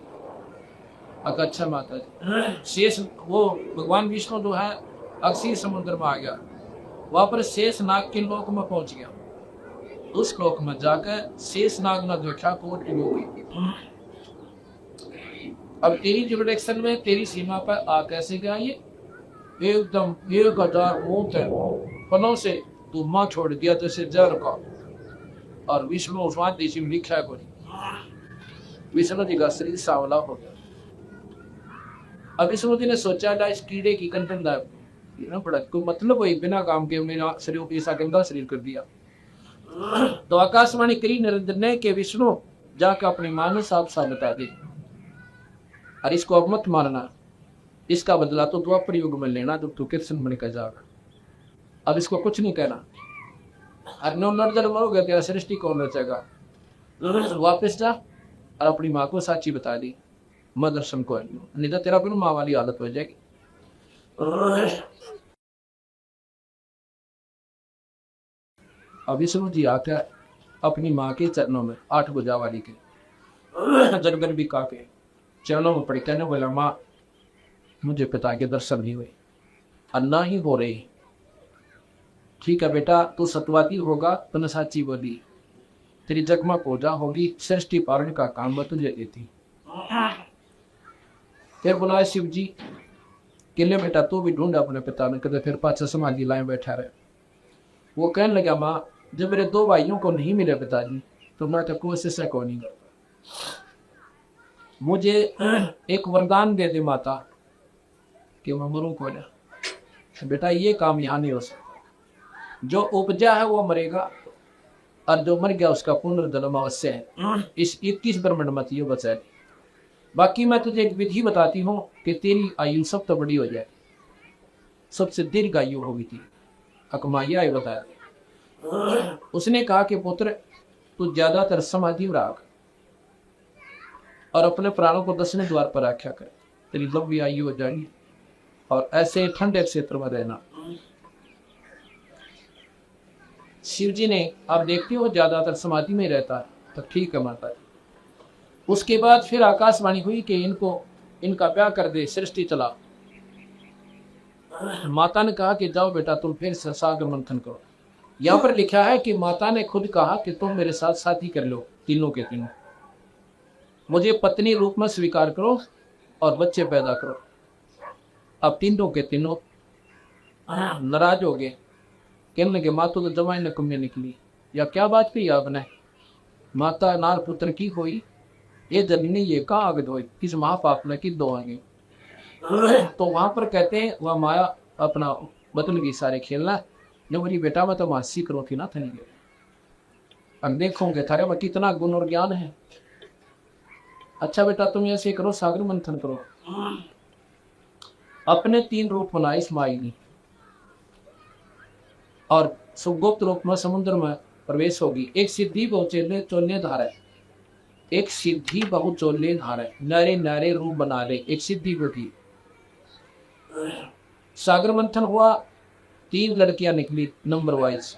अच्छा माता जी शेष वो भगवान विष्णु जो है अक्षी समुद्र में आ गया, वहां पर शेष नाग के लोक में पहुंच गया। उस लोक में जाकर शेष नाग ने देखा कोट की हो गई। अब तेरी जुरिडिक्शन में, तेरी सीमा पर आ कैसे गया ये? एकदम 1000 मूत फलों से तू माँ छोड़ दिया जैसे जहर का। और विष्णु स्वाद देशी में लिखा है कोई, विष्णु जी का शरीर सांवला हो गया। अब विष्णु जी ने सोचा था इस कीड़े की कंटन ना पड़ा, कोई मतलब वही बिना काम के मेरा शरीर ऐसा गंदा शरीर कर दिया। तो आकाशवाणी करी निरंजन ने कि विष्णु जाकर अपनी मां ने साफ साफ बता दे, और इसको अब मत मारना, इसका बदला तो द्वापर युग में लेना जब तू कृष्ण बन कर जाएगा। अब इसको कुछ नहीं कहना, और नर्जन मरोगे तेरा सृष्टि कौन रचेगा। वापस जा और अपनी माँ को साची बता दी, मैं दर्शन को नहीं तो तेरा फिर माँ वाली हालत हो जाएगी। अब विष्णु जी आकर अपनी माँ के चरणों में 8 भुजा वाली के जनगण भी के चरणों में पड़ी, कहने बोला माँ मुझे पिता के दर्शन नहीं हुए और ना ही हो रही। ठीक है बेटा, तू सतवाती होगा तो न साची बोली, तेरी जगमा पूजा होगी, सृष्टि पालन का काम मैं तुझे देती। फिर बुलाए शिव जी, किले बेटा तू भी ढूंढ अपने पिता ने, कहते फिर पाछा समाधि लाए बैठा रहे। वो कहने लगा माँ जब मेरे 2 भाइयों को नहीं मिले पिताजी तो मैं तो कोशिश को नहीं करता, मुझे एक वरदान दे दे माता कि मैं मरूं को ना। बेटा ये काम यहाँ नहीं हो सकता, जो उपजा है वो मरेगा और जो मर गया उसका पुनर्जन्म अवश्य है। इस 21 ब्रह्मांड मत ये बचा। बाकी मैं तुझे एक विधि बताती हूँ कि तेरी आयु सब तो बड़ी हो जाए, सबसे दीर्घ आयु होगी थी। अकमाया आयु बता दे। उसने कहा कि पुत्र तू ज्यादातर समाधि राख और अपने प्राणों को दक्षिण द्वार पर रखा कर, तेरी लंबी आयु हो जाएगी। और ऐसे ठंडे क्षेत्र में रहना। शिव जी ने, आप देखते हो ज्यादातर समाधि में रहता है, तो ठीक है माता जी। उसके बाद फिर आकाशवाणी हुई कि इनका ब्याह कर दे, सृष्टि चला। माता ने कहा कि जाओ बेटा तुम फिर सागर मंथन करो। यहाँ पर लिखा है कि माता ने खुद कहा कि तुम मेरे साथ शादी कर लो, तीनों के तीनों, मुझे पत्नी रूप में स्वीकार करो और बच्चे पैदा करो। अब तीनों के तीनों नाराज हो गए, कहने लगे माँ तो जवाई न कमियां निकली, या क्या बात कही आपने, माता नार पुत्र की होई, ये जननी ये कहा आगद हो, किस महापाप ने की दो आगे। तो वहां पर कहते हैं वह माया अपना बदल गई सारे खेलना, जो मेरी बेटा मैं तो मासी करो थी ना थे, अब देखोगे थारे में कितना गुण और ज्ञान है। अच्छा बेटा तुम ऐसे करो, सागर मंथन करो। अपने 3 रूप बनाए इस माई ने, और सुगुप्त रूप में समुद्र में प्रवेश होगी। एक सिद्धि बहुचोले चोले धारे, एक सिद्धि बहु चोले धारे, नारे नारे रूप बना ले, एक सिद्धि बैठी। सागर मंथन हुआ, 3 लड़कियां निकली नंबर वाइज,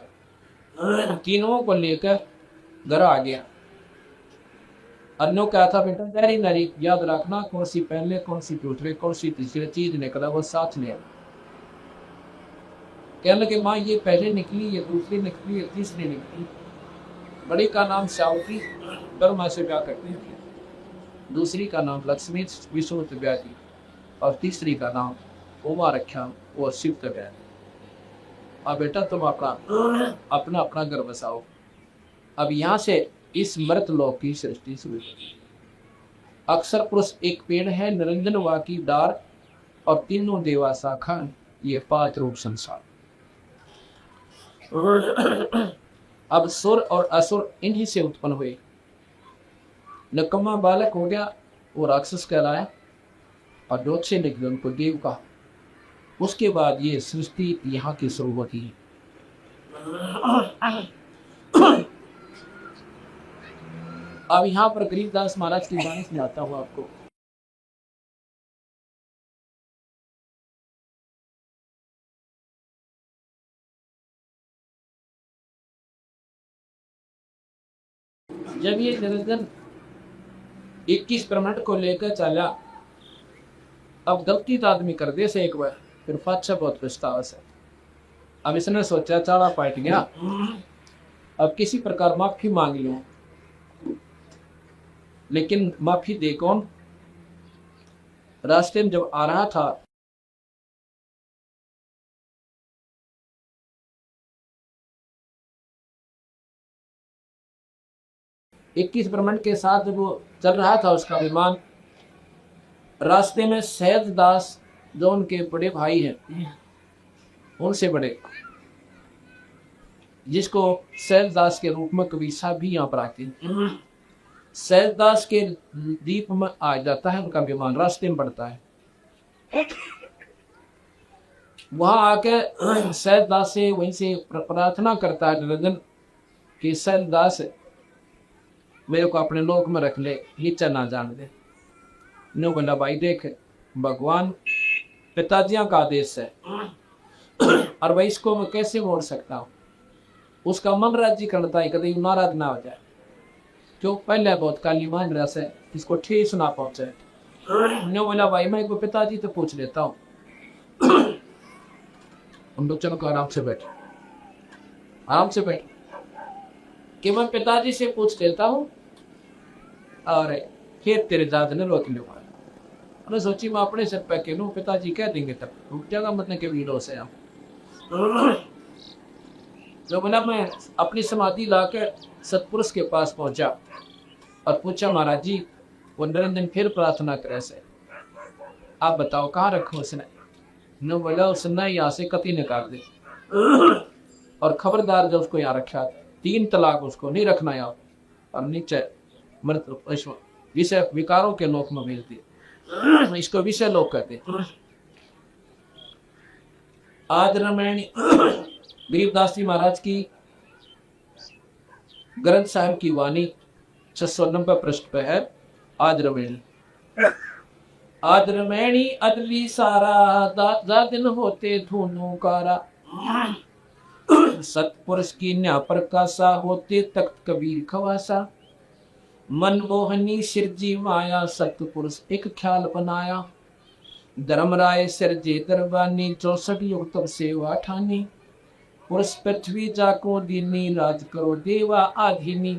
तीनों को लेकर घर आ गया। अन्यों क्या था बेटा, नारी नारी याद रखना, कौन सी पहले कौन सी दूसरे कौन सी तीसरी चीज निकला वो साथ ले। कहने लगे माँ ये पहले निकली, ये दूसरी निकली, ये तीसरी निकली। बड़ी का नाम श्यावती, ब्रह्मा से ब्याह करते हैं, दूसरी का नाम लक्ष्मी विष्णु से ब्याह की, और तीसरी का नाम उमा रखा, वो शिव से ब्याह। अब बेटा तुम अपना अपना घर बसाओ। अब यहाँ से इस मृत लोक की सृष्टि शुरू। अक्षर पुरुष एक पेड़ है, निरंजन वा की डार, और तीनों देवा शाखा, ये 5 रूप संसार। अब सुर और असुर इन्हीं से उत्पन्न हुए। नकम्मा बालक हो गया वो राक्षस कहलाया, और जोत से निकले उनको देव का। उसके बाद ये सृष्टि यहाँ की शुरू होती है। अब यहाँ पर गरीबदास महाराज की बाणी सुनाता हूँ आपको। जब ये निरंजन 21 ब्रह्मांड को लेकर चला, अब गलती तो आदमी कर दे से एक बार, फिर पाछा बहुत पछतावा से। अब इसने सोचा चाड़ा पाट गया, अब किसी प्रकार माफी मांग लो। लेकिन माफी दे कौन, रास्ते में जब आ रहा था, इक्कीस ब्रह्मंड के साथ जब वो चल रहा था उसका विमान, रास्ते में सैयद दास जो उनके बड़े भाई हैं, उनसे बड़े, जिसको सैयद दास के रूप में कवि साहब भी यहाँ पर आते हैं, सैयद दास के द्वीप में आ जाता है उनका विमान, रास्ते में बढ़ता है। वहां आके सैयद दास से वहीं से प्रार्थना करता है निरंजन कि सैयद दास मेरे को अपने लोक में रख ले, नीचा ना जान दे। नो बोला भाई देख, भगवान पिताजियां का आदेश है और भाई इसको मैं कैसे मोड़ सकता हूँ। उसका मन राजी करता है, कभी नाराज ना हो जाए, जो पहले बहुत काली मान रहा है, इसको ठेस ना पहुंचे। नो बोला भाई मैं एक पिताजी तो पूछ लेता हूँ। हम लोग चलो आराम से बैठ, आराम से बैठ, कि मैं पिताजी से पूछ लेता हूँ और फिर तेरे दाद ने रोक लो। अरे सोची मैं अपने सिर पे के लूँ, पिताजी कह देंगे तब रुक जाएगा, मतलब के वीरों से हम। जो बोला मैं अपनी समाधि लाकर सतपुरुष के पास पहुंचा और पूछा महाराज जी वो निरंजन फिर प्रार्थना करे से, आप बताओ कहाँ रखो उसने। न बोला उसने यहाँ से कति निकाल दे, और खबरदार जब उसको यहाँ रखा 3 तलाक उसको नहीं रखना यहाँ, और नीचे मृत विषय विकारों के लोक में भेज दिए, इसको विषय लोक कहते। आज रामायण गरीबदास जी महाराज की ग्रंथ साहिब की वाणी 690 पृष्ठ पे है। आज रामायण, आज रामायणी अदली सारा, दादा दिन होते धुनो कारा, सतपुरुष की न्या प्रकाशा, होते तख्त कबीर खवासा, मन मोहनी सिरजी माया, सतपुरुष एक ख्याल बनाया, धर्मराय सिरजे दरबानी, 64 युग तब सेवा ठानी, पुरुष पृथ्वी जाको दीनी, राज करो देवा आधीनी,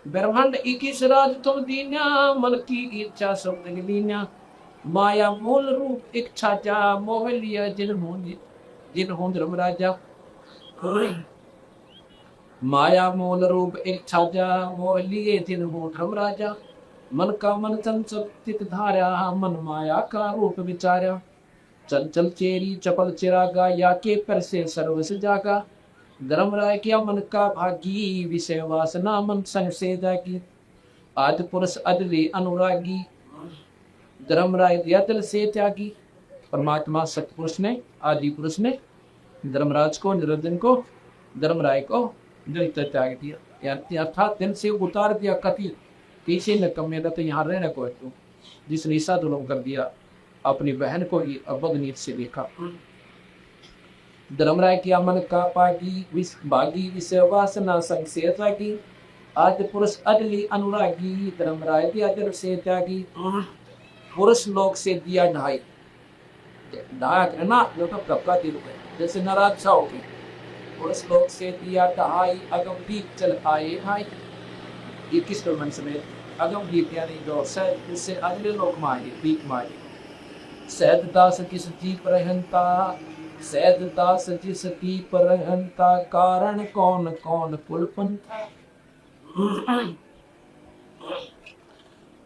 ब्रह्मांड 21 राज तुम दीन्या, मन की इच्छा सब लीन्या, माया मूल रूप एक छाजा, मोह लिया जिन हो धर्मराजा, माया मूल रूप एक छाजा, मोह लिए जिन हो धर्मराजा, मन का मन चंचल चित धारा, मन माया का रूप विचारा, चंचल चेरी चपल चिरागा, या के पर से सर्वस जागा, धर्मराय किया मन का भागी, विषय वासना मन संग से जागी, आदि पुरुष अदले अनुरागी, धर्मराय दिया दिल से त्यागी। परमात्मा सतपुरुष ने, आदि पुरुष ने धर्मराज को, निरंजन को, धर्मराय को दिल से त्याग दिया, अर्थात दिल से उतार दिया। कति पीछे न कमेगा तो यहाँ रहने को तू, जिसने ईसा दुलम कर दिया अपनी बहन को ही अबदनीत से देखा। धर्मराय किया मन का पागी, भागी विषय वासना संग से त्यागी, आदि पुरुष अदली अनुरागी, धर्मराय दिया दिल से त्यागी, पुरुष लोक से दिया ढाई, ढाया करना लोग कपका दिल है जैसे नाराज सा होगी, पुरुष लोक से दिया ढाई, अगम दीप चल आए भाई, 21 मन समेत अगम दीप यानी जो सैद उससे अगले लोक माए दीप माए, सैद दास किस दीप रहनता, सैद दास जिस दीप रहनता, कारण कौन कौन पुलपंथा।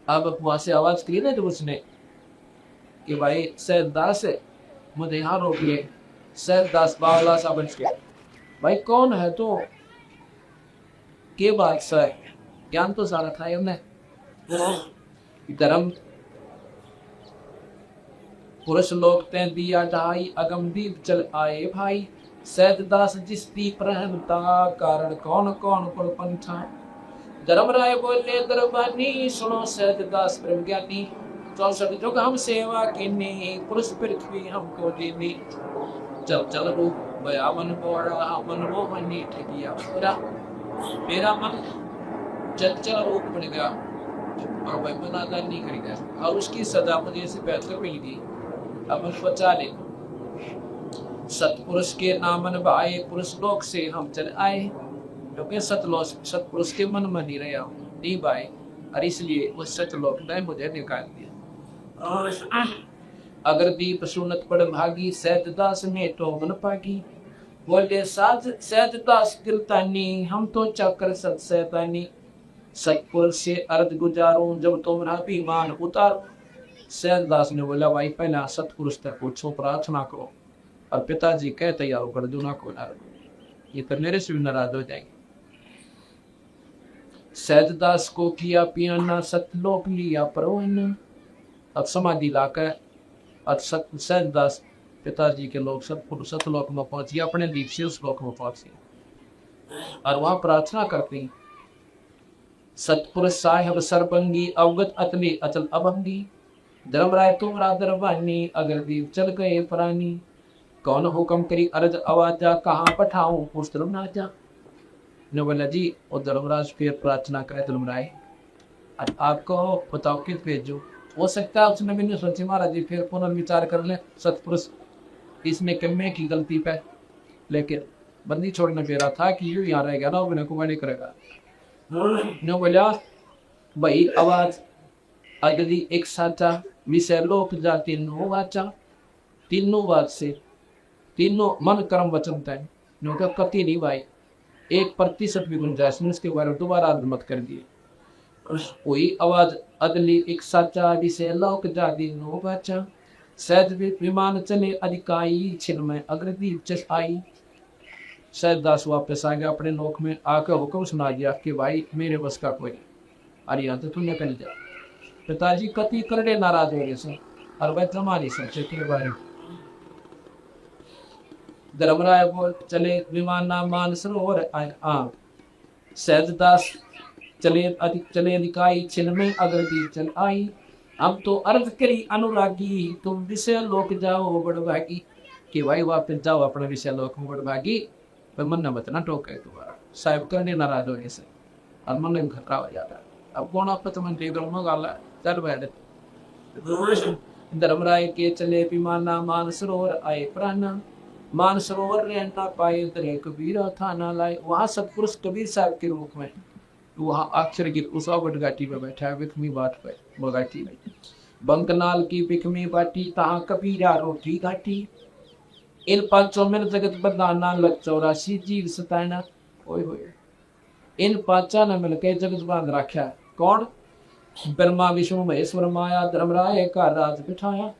अब वहां से आवाज की ना तो उसने कि भाई सैद दास है, मुझे यहाँ रोकिए। सैद दास बावला सा बन के, भाई कौन है तो के बादशाह है, ज्ञान तो सारा था हमने। धर्म पुरुष लोग ते दिया ढाई, अगम दीप चल आए भाई, सैद दास जिस दीप रहनता, कारण कौन कौन पुलपंथा। धर्मराय बोले दरबानी, सुनो सैद दास ब्रह्म ज्ञानी, 64 युग हम सेवा कीनी, पुरुष पृथ्वी हमको दीनी, चल चल रूप बया मन बोड़ा, मन मोहनी ठगिया पूरा, मेरा मन चंचल रूप बन गया और वह मनादार नहीं कर गया, और उसकी सजा मुझे से बेहतर मिल गई। अब बचा ले, सतपुरुष के नामन भाए, पुरुष लोक से हम चल आए, क्योंकि सतपुरुष के मन में नहीं रहा नहीं भाई, और इसलिए उस सतलोक ने मुझे निकाल दिया। अगर दीप सुनत पड़ भागी, सहज दास में तो मन पागी। बोले साज सहज दास गिरतानी, हम तो चक्र सत सैतानी। सतपुर से अर्ध गुजारूं, जब तुम्हारा विमान उतारूं। सहज दास ने बोला भाई पहला सतपुरुष तक पूछो, प्रार्थना करो, और पिताजी कह तैयार कर दो ना को नाराज, ये तो मेरे से भी नाराज हो जाएंगे। सहजदास को किया पियाना, सतलोक लिया परवाना। अब समाधि लाकर अब सहजदास पिताजी के लोग सतलोक में पहुंचे, अपने दीप से उस लोक में पहुंचे और वहां प्रार्थना करते। सतपुरुष साहेब सरबंगी, अवगत अतली अचल अभंगी। धर्मराय तुम्हारा दरबानी, अगर दीप चल गए प्राणी। कौन हुक्म करी अर्ज आवाजा, कहाँ पठाऊं उस धर्मराजा। ने बोला जी और धर्मराज फिर प्रार्थना करे, धर्मराय आपको बताओ किस भेजो। हो सकता है उसने भी नहीं सोची, महाराज जी फिर पुनर्विचार कर ले, सतपुरुष इसमें कमे की गलती पे, लेकिन बंदी छोड़ने पे रहा था कि यू यहाँ रहेगा ना, बिना कुमार नहीं करेगा। ने बोला भाई आवाज अगली एक साचा, विषय लोक जा तीनों वाचा। तीनों बात से तीनों मन कर्म वचन तय कति नहीं भाई, 1% भी गुंजाइश नहीं, उसके बारे में दोबारा मत कर दिए। वही आवाज अदली एक साचा, विषय लोक जा तीनों वाचा। सहज विमान चले अधिकाई, छिन में अग्रदीप चस आई। सहजदास वापस आ गया अपने लोक में, आकर हुक्म सुना दिया कि भाई मेरे बस का कोई अरे यहाँ तो तू निकल जा। पिताजी कति करड़े नाराज हो गए सर, और वह तुम्हारी सोचे के बारे में। धर्मराय बोल चले विमान नाम मान सरोवर आए। सहजदास चले अधिकाई, छिन में अग्रदीप चल आई। अब तो अर्थ करी अनुरागी, तुम विषय लोक जाओ बड़भागी। कि भाई वापस जाओ अपने विषय लोक में बड़भागी, पर मन मत ना टोके तुम्हारा। साहब करने नाराज होने से और मन में खतरा हो जाता है। अब कौन आप तो मंत्री ब्रह्म गाला चल बैठ। धर्मराय के चले विमाना, मान सरोवर आए प्राणा। मान सरोवर रहना पाए, दरे कबीर था ना लाए। वहां सतपुरुष कबीर साहब के रूप में वहां अक्षर की उस अवट घाटी में बैठा है, विकमी बाट पे वो घाटी में। बंकनाल की विकमी बाटी, तहाँ कबीरा रोटी घाटी। इन 500 में जगत बदनाना, लग 84 जीव सताना। ओए होए इन 5 ने मिलकर जगत बांध रखा। कौन? ब्रह्मा विष्णु महेश्वर माया, धर्मराय का राज बिठाया।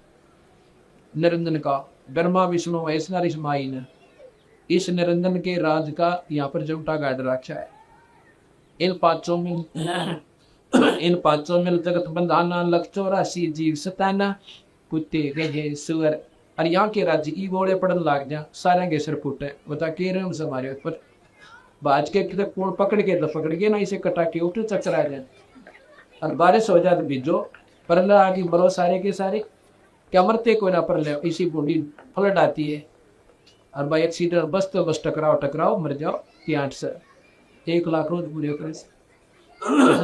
निरंजन का ब्रह्मा विष्णु महेश्वर इस माई ने इस निरंजन के राज का यहाँ पर जमटा गाड़ रखा है। इन 500 में जगत बंधाना, लख 84 जीव सताना। कुत्ते गधे सुअर और यहाँ के राज्य की बोले पड़न लाग जा, सारे के सिर फूटे। बता के रहे हमसे हमारे ऊपर बाज के कौन पकड़ के तो पकड़ के ना, इसे कटा के उठ चकरा जाए और बारिश हो जाए तो बीजो पर आगे मरो सारे के सारे। क्या मरते कोई ना पर ले, इसी बूढ़ी फलट आती है और भाई एक्सीडेंट बस तो बस टकराओ मर जाओ। 8 से 1 लाख रोज पूरे करे।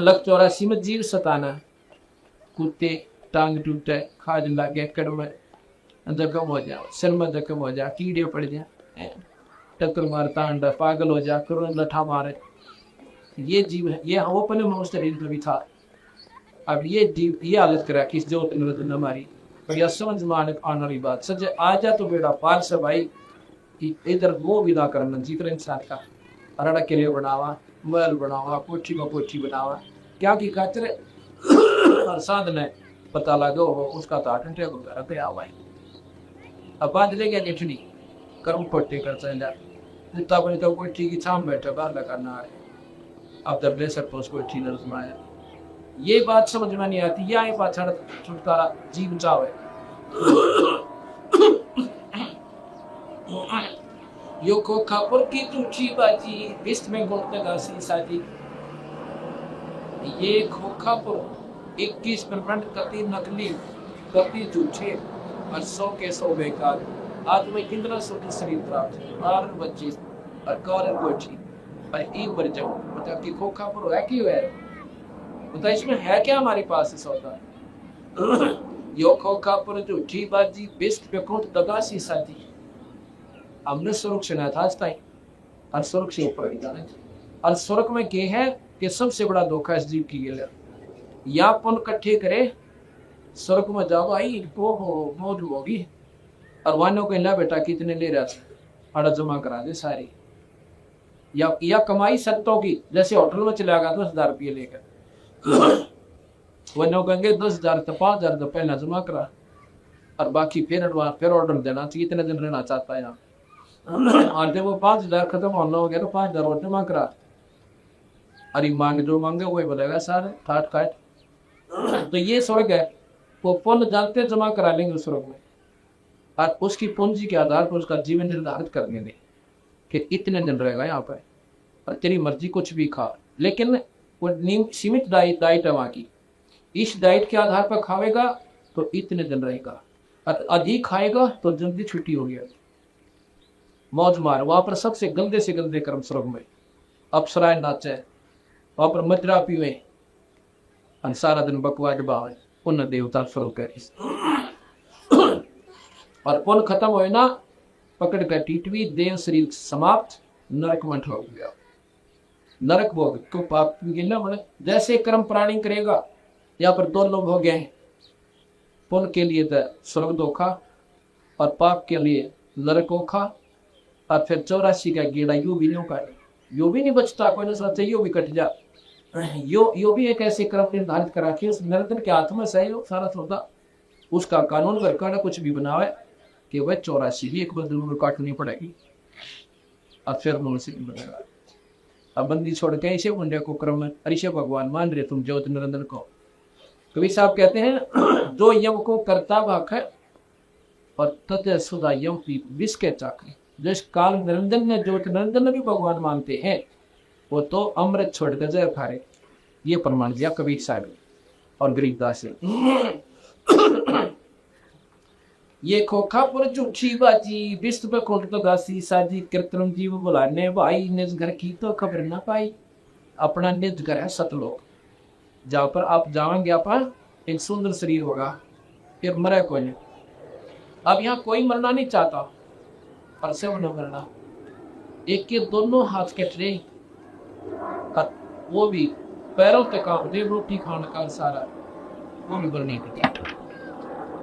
लख 84 में जीव सताना। कुत्ते टांग टूटे, खाज लागे, कड़म जख्म हो जाओ, सिर में जख्म हो जा, कीड़े पड़ जाए, टक्कर मारता अंडा, पागल हो जा, करोड़ लठा मारे। ये जीव है, ये वो अपने मनुष्य शरीर में भी था। अब ये जीव ये हालत करा कि जो हमारी यह समझ में आने वाली बात सच आ जा तो बेड़ा पार से भाई इधर वो विदा करना जीवन इंसान का। अरड़ा के लिए बनावा, महल बनावा, पोछी में पोछी बनावा, क्या की खातिर और साधन है पता लगा उसका तो आटंटे को करते आ भाई। अब बात ले गया निठनी कर्म पट्टी कर चला जितना बने तो कोई ठीक छाम बैठा बाहर लगाना है। अब तब ले सकते उसको ठीक नजमाया। ये बात समझ में नहीं आती, या बात छुटकारा जीव चावे। यो खोखापुर की टूटी बाजी, वेस्ट बंगाल तक आसी शादी। ये खोखापुर 21% कति नकली, कति झूठे और 100 के 100 बेकार। आज मैं 1500 की शरीर प्राप्त और 25 और कौर कोठी और एक बार जाओ मतलब कि खोखापुर है क्यों है, मतलब इसमें है क्या हमारे पास इस सौदा। यो खोखापुर झूठी बाजी, बेस्ट बेकौंट दगासी शादी। हमने सुरक्षा था आज तक और सुरक्षा पर और स्वर्ग में के है कि सबसे बड़ा धोखा इस जीव की गया। या पुन इकट्ठे करे स्वर्ग में जाओ आई वो मौज होगी। और वानों को ला बेटा कितने ले रहा था, अड़ा जमा करा दे सारी। या कमाई सत्तों की, जैसे होटल में चला गया 10,000 रुपये लेकर, वनो कहेंगे 10,000 तो 5,000 तो पहला जमा करा, और बाकी फिर ऑर्डर देना चाहिए, इतने दिन रहना चाहता है यहाँ। और जब वो 5,000 खत्म होना हो गया तो 5,000 और जमा करा। अरे मांग जो मांगे वही बोलेगा सारे ठाट काट। तो ये स्वर्ग है, वो पुण्य जानते जमा करा लेंगे स्वर्ग में, और उसकी पूंजी के आधार पर उसका जीवन निर्धारित कर देंगे कि इतने दिन रहेगा यहाँ पर, और तेरी मर्जी कुछ भी खा। लेकिन वो सीमित डाइट है वहाँ की। इस डाइट के आधार पर खाएगा तो इतने दिन रहेगा, और अधिक खाएगा तो जल्दी छुट्टी हो गया, मौज मार। वहां पर सबसे गंदे से गंदे कर्म स्वर्ग में, अप्सराएं नाचे, वहां पर मदिरा पीवे, और सारा दिन बकवास बावे, पुण्य देवता स्वर्ग करे। और पुण्य खत्म हो ना, पकड़ कर टीटवी, देह शरीर समाप्त, नरक में ठोक गया। नरक भोग को पाप गिनना बड़े जैसे कर्म प्राणी करेगा। यहाँ पर दो लोग हो गए, पुण्य के लिए तो स्वर्ग धोखा और पाप के लिए नरक ओखा। और फिर 84 का गेड़ा यू भी नहीं का, यो भी नहीं बचता, कोई ना सोचे यो भी कट जा। यो भी एक ऐसे कर्म निर्धारित करा के उस निरंतर के हाथ में सही हो सारा सौदा, उसका कानून घर कुछ भी बनावे कि वह 84 भी एक बार जरूर काटनी पड़ेगी, और फिर मनुष्य नहीं बनेगा। अब बंदी छोड़ के ऐसे मुंडे को क्रम में अरिशे भगवान मान रहे तुम ज्योति निरंजन को। कवि साहब कहते हैं जो यम को करता भाख है और तथ सुधा यम पी विष के चाक। जिस काल निरंजन ने ज्योति निरंजन भी भगवान मानते हैं वो तो अमृत छोड़ कर जय खा रहे। ये प्रमाण दिया कबीर साहब और गरीबदास ने। ये खोखापुर झूठी बाजी विश्व पे खोट तो गासी साजी कृत्रिम जीव बुलाने भाई निज घर की तो खबर ना पाई। अपना निज घर है सतलोक, जहाँ पर आप जाएंगे आप एक सुंदर शरीर होगा, फिर मरे कोई नहीं। अब यहाँ कोई मरना नहीं चाहता, पर से वो न मरना। एक के दोनों हाथ के ट्रे, वो भी पैरों तक काम दे, रोटी खाने का सारा वो भी बरनी थी।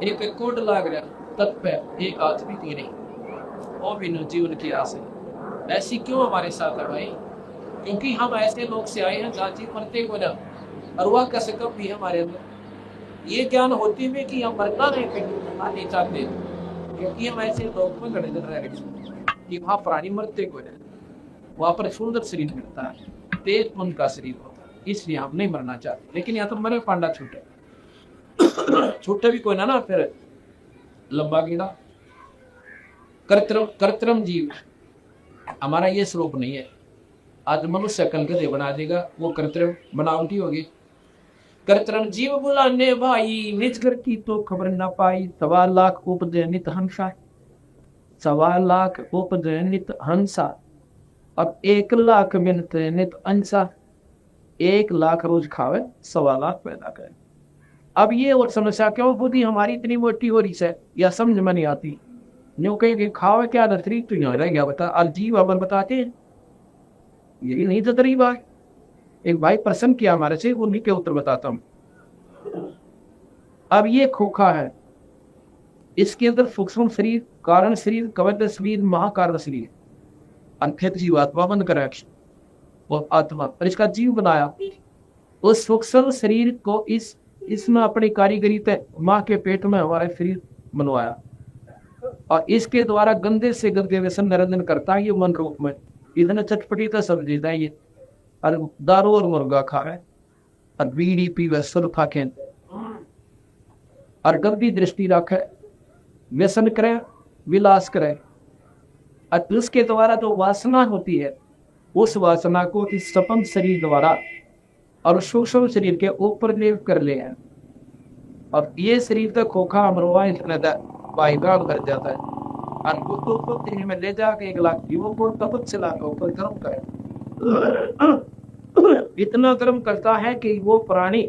एक कोड लाग रहा तत् पे, एक हाथ भी थी नहीं, वो भी न जीवन की आस है। ऐसी क्यों हमारे साथ है भाई? क्योंकि हम ऐसे लोग से आए हैं जाति मरते को ना, और वह कैसे कब भी हमारे अंदर ये ज्ञान होती हुई कि हम मरना नहीं चाहते, क्योंकि हम ऐसे लोग में गड़े रह गए कि वहाँ प्राणी मरते को ना, वहाँ पर सुंदर शरीर मिलता है, तेज मन का शरीर होता है, इसलिए हम नहीं मरना चाहते। लेकिन यहाँ तो मरे पांडा छूटे छूटे भी कोई ना फिर लंबा कीड़ा। कर्तरम जीव हमारा ये स्वरूप नहीं है। आज मनुष्य कल के बना देगा, वो कर्तरम बनावटी होगी। कर्तरम जीव बुलाने भाई निज घर की तो खबर ना पाई। 1.25 लाख उपदय नित हंसा, 1.25 लाख उपदय नित हंसा। अब 1 लाख मिनट नित अंसा, 1 लाख रोज खावे 1.25 लाख पैदा करे। अब ये और समस्या क्यों बुद्धि हमारी इतनी मोटी हो रही है, या समझ में नहीं आती। न्यू कहीं खावे क्या नर्सरी तो यहाँ रह गया बता। अलजीव अमन बताते हैं यही नहीं तो तरीब है। एक भाई प्रश्न किया हमारे से, उन्हीं के उत्तर बताता हूँ। अब ये खोखा है, इसके अंदर सूक्ष्म शरीर, कारण शरीर, कवच शरीर, महाकारण शरीर, अंकित जीवात्मा बंद कर वो आत्मा, और इसका जीव बनाया। उस सूक्ष्म शरीर को इसमें अपनी कारीगरी तय माँ के पेट में हमारा शरीर बनवाया, और इसके द्वारा गंदे से गंदे व्यसन निरंजन करता है ये मन रूप में। इतने चटपटी तो सब्जी है ये, और दारू और मुर्गा खा रहे, और बीड़ी पीवे, सुरखा खेल, और गंदी दृष्टि रखे, व्यसन करे, विलास करे। और उसके द्वारा जो वासना होती है, उस वासना को इस सपन शरीर द्वारा और सूक्ष्म शरीर के ऊपर लेप कर ले हैं। और ये शरीर तो खोखा अमरवा इतना बाईगाल कर जाता है, और वो में ले जाके 1 लाख जीवों को तपत से लाकर ऊपर गर्म करे। इतना गर्म करता है कि वो प्राणी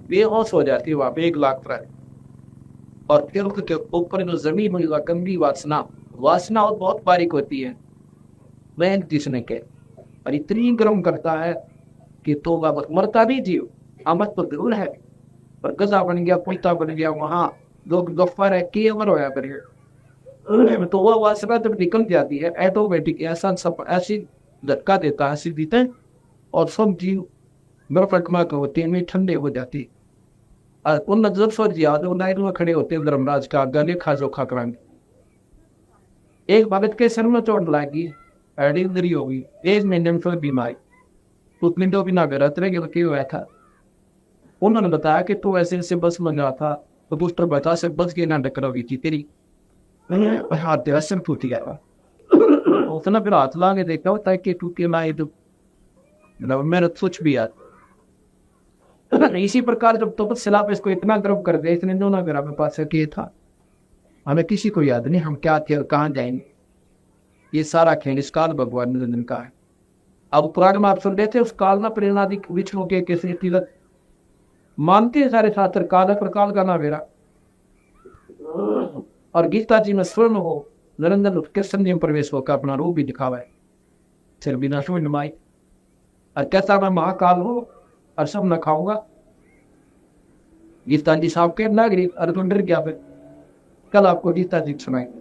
बेहोश हो जाती है वहां पे 1 लाख प्राणी। और फिर के ऊपर जो जमीन में गंदी वासना और बहुत बारीक होती है, वह जिसने के और इतनी गर्म करता है कि तो मरता भी जीव, अमृत तो जरूर है, पर गजा बन गया, कुत्ता बन गया, वहां लोग गफ्फार है कि अमर होया करिए। तो वह वासना जब निकल जाती है ऑटोमेटिक ऐसा सब ऐसी झटका देता है, ऐसी देते हैं और सब जीव बर्फटमा होते हैं, ठंडे हो जाती। और उन नजर सो याद लाइन में खड़े होते धर्मराज का गले खा जोखा कराएंगे। एक भगत के सर में चोट लगी, एडी इंजरी हो गई, 1 महीने में फिर बीमारी, उतनी तो भी ना गरत रहे हुआ था। उन्होंने बताया कि तू ऐसे ऐसे बस में गया था तो पुष्टर बता से बस के ना टक्कर हुई थी तेरी, हाथ तेरा सिर टूट गया था। उसने फिर हाथ ला के देखा होता है कि टूटे ना तो मेरा कुछ भी याद। इसी प्रकार जब तो सिला पे इसको इतना गर्व कर दिया, इसने दोनों मेरा मेरे पास किया था, हमें किसी को याद नहीं हम क्या थे और कहाँ जाएंगे। ये सारा खेल इस काल भगवान निरंजन का है। अब पुराण में आप सुन रहे थे उस काल ना प्रेरणादि विष्णु के कैसे तीरथ मानते हैं सारे शास्त्र, काल प्रकाल का ना मेरा। और गीता जी में स्वर्ण हो निरंजन कृष्ण में प्रवेश होकर अपना रूप भी दिखावा है, सिर बिना शून्य माई। और कैसा मैं महाकाल हो और सब न खाऊंगा। गीता जी साहब के नागरिक अर्जुन डर गया। फिर कल आपको गीता जी सुनाएंगे।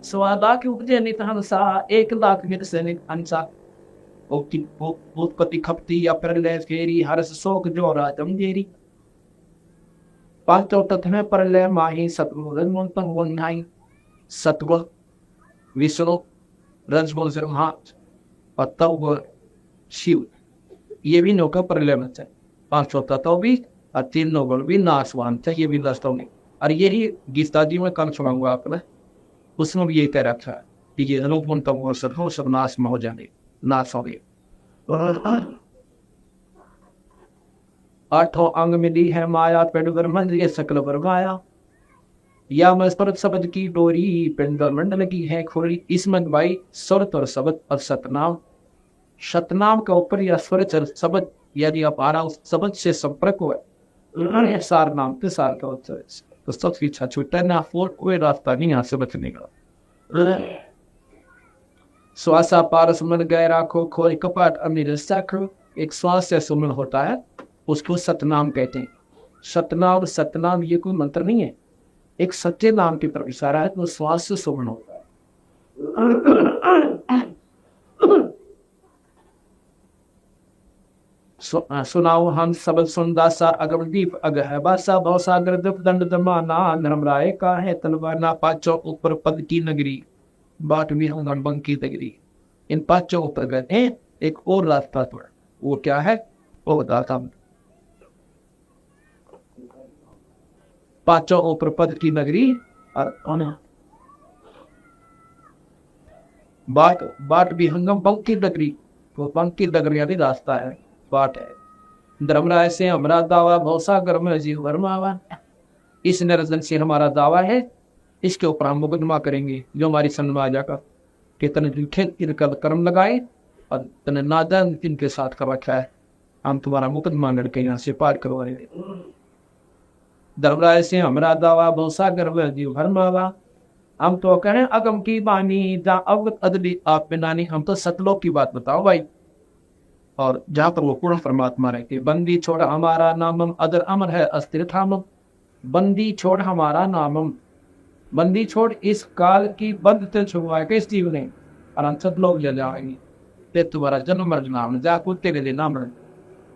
स्वादा के उपजे नित हंसा 1 लाख मित सैनिक हंसा, उत्पत्ति खपती या प्रलय फेरी हर्ष शोक जो राजम देरी। पांचों तत्व में प्रलय माही सतगुण सत्व विष्णु रजगुण ब्रह्मा और तव शिव, ये भी नौका प्रलय में चाहिए। 500 तत्व भी और 3 गुण भी नाशवान चाहिए, भी दस्तों में। और यही गीता जी में कल सुनाऊंगा आपने, उसमें भी यही कह रखा है कि ये अनुगुण तम हो सब नाश में हो जाने, नाश हो गए। 8 अंग मिली है माया, पेड़ मंद ये सकल बरमाया। या मैं स्पर्ध शब्द की डोरी, पिंडर मंडल की है खोरी। इसमें भाई स्वर्त और शब्द और सतनाम, सतनाम के ऊपर या स्वर शब्द यदि आप आ रहा उस शब्द से संपर्क हुआ सार नाम के सार का उत्तर तो सबकी इच्छा छूटा ना, फोर कोई रास्ता नहीं यहाँ से बचने का। श्वासा पारस मन गए राखो, खोई कपाट अमीर साखो। एक श्वास से सुमन होता है, उसको सतनाम कहते हैं। सतनाम सतनाम ये कोई मंत्र नहीं है, एक सच्चे नाम की तरफ इशारा है, तो श्वास से सुमन होता है। सुनाओ हम सबल सुनदासा अगमदीप अगह बासा भवसागर दंड दमाना। धर्मराय का है तलवाना, 5 ऊपर पद की नगरी, बाट भी हम बंग की नगरी। इन 5 ऊपर गए एक और रास्ता पर, वो क्या है वो बताता हूं। 5 ऊपर पद की नगरी और बाट भी हंगम बंग की नगरी, वो बंग की नगरी भी रास्ता है, बाट है। धर्मराय से हमारा दावा भवसागर में जीव भरमावा। इस निरंजन से हमारा दावा है, इसके ऊपर हम मुकदमा करेंगे जो हमारी सन्माजा का कि तने इनका कर्म लगाए और तने नादान इनके साथ कर रखा है, हम तुम्हारा मुकदमा लड़के यहाँ से पार करवाएंगे। धर्मराय से हमारा दावा भवसागर में जीव भरमावा। हम तो कहें अगम की बानी जहाँ अवगत अदली आप में नानी, हम तो सतलोक की बात बताओ भाई, और जहां पर वो पूर्ण परमात्मा रहते। बंदी छोड़ हमारा नामम अदर अमर है अस्थिर थामम। बंदी छोड़ हमारा नामम, बंदी छोड़ इस काल की बंद से छुड़वाए के इस जीव ने अनंत लोग ले जाएंगे, ते तुम्हारा जन्म मर नाम जा कुत्ते के लिए नाम,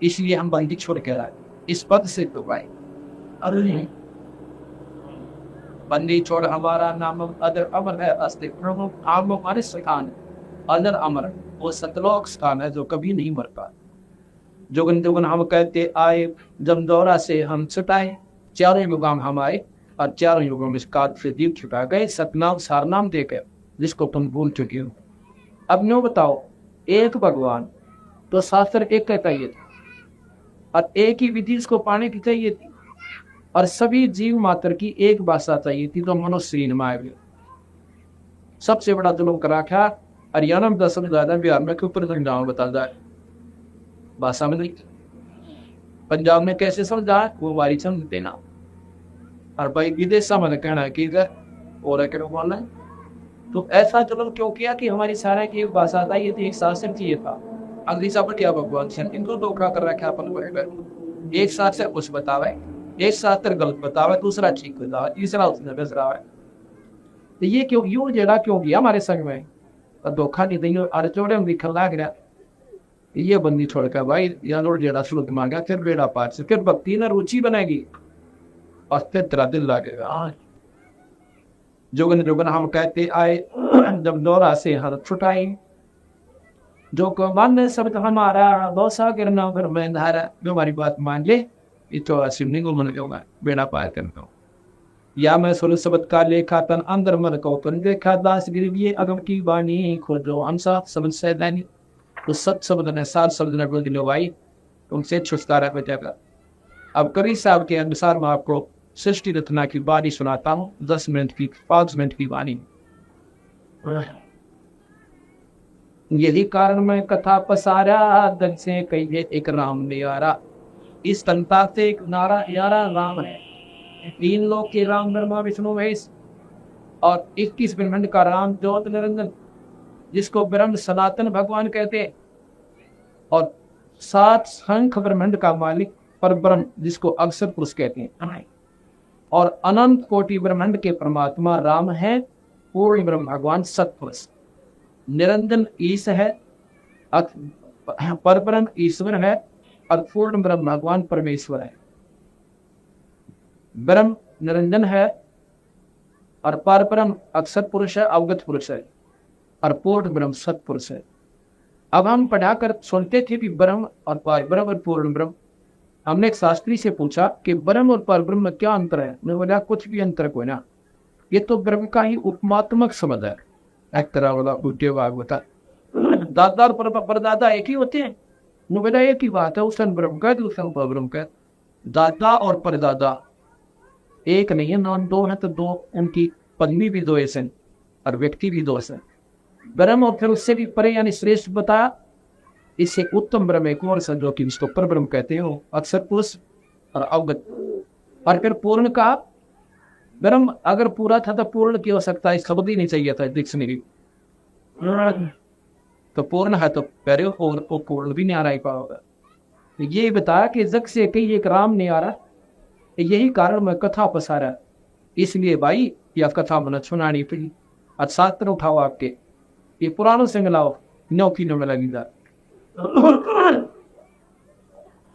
इसलिए हम बंदी छोड़ के आए इस पद से छुड़वाए। अरे बंदी छोड़ हमारा नामम अदर अमर है अस्थिर थामम। आप हमारे स्थान अदर अमर वो सतलोक स्थान है जो कभी नहीं मरता। जोगन जोगन हम कहते आए, जब दौरा से हम छुटाए। 4 युगों हम आए और 4 युगों में इस काल से जीव छुटा गए। सतनाम सारनाम देकर जिसको तुम भूल चुके हो। अब न्यू बताओ, एक भगवान तो शास्त्र एक कहता ही था और एक ही विधि इसको पाने की चाहिए थी, और सभी जीव मात्र की एक भाषा चाहिए थी, तो मनुष्य में सबसे बड़ा जुल्म करा था। हरियाणा में 10 ज्यादा, बिहार में के ऊपर गाँव बता जाए भाषा में नहीं। पंजाब में कैसे समझा वो बारी समझ देना, और भाई विदेश में कहना कि और बोलना है। तो ऐसा जुल्म क्यों किया कि हमारी सारा की एक भाषा था, ये थी, एक शासन चाहिए था। अगली सब क्या भगवान इनको धोखा कर रखा अपन। एक शास्त्र कुछ बतावे, एक शास्त्र गलत बतावे, दूसरा ठीक बतावे, तीसरा उसने बेच रहा है। तो ये क्यों यूं जरा क्यों गया हमारे संग में? तो धोखा नहीं देंगे अरे चौड़े में लिखा लाग रहा। ये बंदी छोड़कर भाई यहाँ लोग जरा शुल्क मांगा, फिर बेड़ा पार से फिर भक्ति ना रुचि बनेगी और फिर तेरा दिल लागेगा। जोगन जोगन हम कहते आए जब दौरा से हर छुटाई, जो को मन सब हमारा दोसा गिरना फिर मैं धारा। जो हमारी बात मान ले ये तो शिवलिंग को मन होगा बेड़ा पार करना हो। या मैं सुर शब्द का लेखा तन अंदर मन को तन देखा दास गिरविए अगम की वाणी खोजो हम साथ शब्द से दैनी। तो सत शब्द ने सात शब्द ने बोल दिलो भाई तुमसे छुटकारा बचेगा। अब करी साहब के अनुसार मैं आपको सृष्टि रचना की वाणी सुनाता हूँ, 10 मिनट की 5 मिनट की वाणी। यही कारण मैं कथा पसारा दन से कहिए एक राम नियारा। इस संता से एक नारा यारा राम है। 3 लोग के राम ब्रह्मा विष्णु महेश और 21 ब्रह्मांड का राम ज्योत निरंजन, जिसको ब्रह्म सनातन भगवान कहते हैं, और 7 शंख ब्रह्मांड का मालिक पर ब्रह्म जिसको अक्षर पुरुष कहते हैं, और अनंत कोटि ब्रह्मांड के परमात्मा राम है। पूर्ण ब्रह्म भगवान सतपुरुष निरंजन ईश है, पर ब्रह्म ईश्वर है, और पूर्ण ब्रह्म भगवान परमेश्वर है। ब्रह्म निरंजन है और पर ब्रह्म अक्षर पुरुष है, अवगत पुरुष है, और पूर्ण ब्रह्म सतपुरुष है। अब हम पढ़ाकर सुनते थे कि ब्रह्म और पर ब्रह्म और पूर्ण ब्रह्म। हमने एक शास्त्री से पूछा कि ब्रह्म और पर ब्रह्म में क्या अंतर है? मैं बोला कुछ भी अंतर कोई ना, ये तो ब्रह्म का ही उपमात्मक शब्द है। एक तरह वाला बुद्धि होता दादा और परदादा एक ही होते हैं। मैं बोला एक ही बात है, उसने ब्रह्म का दूसरा पर ब्रह्म का। दादा और परदादा एक नहीं है, नॉन 2 है तो 2 उनकी पत्नी भी 2 ऐसे और व्यक्ति भी 2 ऐसे। ब्रह्म और फिर उससे भी परे यानी श्रेष्ठ बताया। इससे उत्तम ब्रह्म एक और जो कि इसको पर ब्रह्म कहते हैं, वो अक्षर पुरुष और अवगत। और फिर पूर्ण का ब्रह्म अगर पूरा था तो पूर्ण की हो सकता है, शब्द ही नहीं चाहिए था डिक्शनरी। तो पूर्ण है तो पहले और वो पूर्ण भी नहीं आ रहा पाओगा। ये बताया कि जग से कहीं एक राम नहीं आ रहा, यही कारण मैं कथा पसारा। इसलिए भाई यह कथा मैंने सुनानी पड़ी। आज शास्त्र उठाओ आपके, ये पुरानों से मिलाओ, नौकी में लगी जा।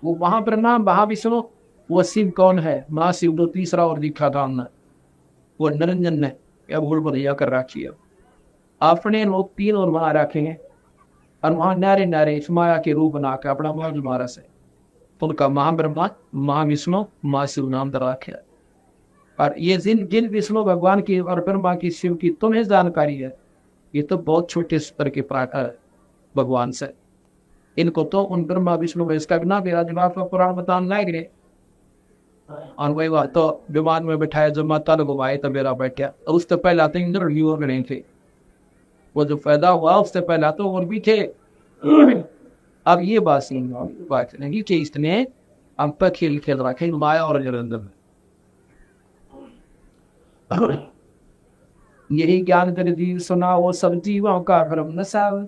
वो वहां पर नाम महाविष्णु, वो शिव कौन है? महाशिव दो तीसरा और दिखा था हमने, वो निरंजन ने या भूल भैया कर रखी है। अपने लोग 3 और वहां रखेंगे और वहां नारे नारे इस माया के रूप बनाकर अपना मौज मारा से तो उनका महाब्रह्मा महाविष्णु महाशिव नाम दर रखे। और ये जिन विष्णु भगवान की और ब्रह्मा की शिव की तुम्हें जानकारी है, ये तो बहुत छोटे स्तर के भगवान से। इनको तो उन ब्रह्मा विष्णु इसका बिना मेरा जवाब का पुराण बताने लायक रहे। और वही बात तो विमान में बैठाया जब माता ने घुमाए तो मेरा बैठा, और उससे पहले आते इंद्रव्यू में नहीं थे। वो जो पैदा हुआ उससे पहले तो और भी थे। अब ये बात नहीं कि इसने हम पर खेल खेल रखे माया और निरंजन में। यही ज्ञान कर जीव सुना वो सब जीवों का भ्रम न साव।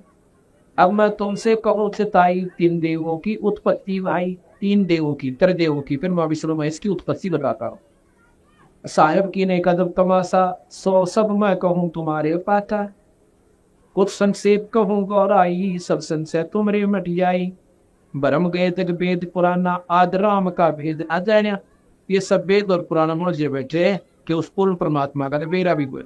अब मैं तुमसे कहूँ ताई 3 देवों की उत्पत्ति भाई, 3 देवों की, त्रिदेवों की, फिर मैं विष्णु में इसकी उत्पत्ति बताता हूँ। साहेब की ने कदम तमाशा सो सब मैं कहूँ तुम्हारे पाता। कुछ संक्षेप कहूँ गौराई सब संशय तुमरे मट जाई। ब्रह्म वेद वेद पुराना आद राम का भेद आ जाना। ये सब वेद और पुराना मुझे बैठे कि उस पूर्ण परमात्मा का बेरा भी हुए।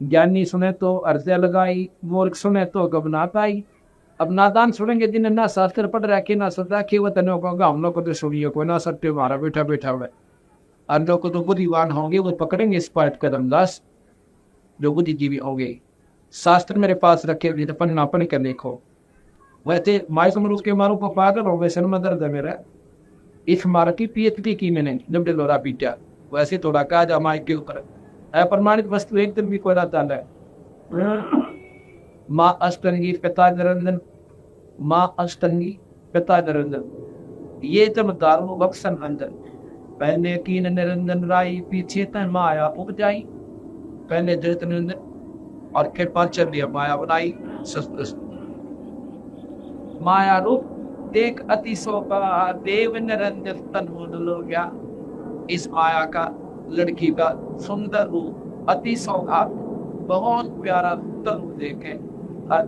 ज्ञानी सुने तो अर्ज़े लगाई, मूर्ख सुने तो घबरा पाई। अब नादान सुनेंगे जिन्हें ना शास्त्र पढ़ रखे ना सदा कि वो तने होगा हम लोग को तो सुनिए कोई ना सत्य हमारा बैठा बैठा हुआ। और लोग को तो बुद्धिवान होंगे वो पकड़ेंगे इस पाठ कदम दास, जो बुद्धिजीवी होंगे। शास्त्र मेरे पास रखे तो पन्ना पढ़ कर देखो। वैसे माइक मरूज के मारू को पागल हो वैसे में दर्द है मेरा। इस मार की PhD की मैंने जब डलोरा पीटा, वैसे थोड़ा कहा जा माइक के ऊपर अप्रमाणित वस्तु एक दिन भी कोई ना है। माँ अष्टंगी पिता निरंजन, माँ अष्टंगी पिता निरंजन, ये जब दारू बक्सन अंजन। पहले कीन निरंजन राई पीछे तन माया उपजाई। पहले जगत निरंजन और कृपा चलिए माया बनाई शस्त्र माया रूप देख अति शोभा देव निरंजन तन हो गया। इस माया का लड़की का सुंदर रूप अति सौभाग बहुत प्यारा तन देखे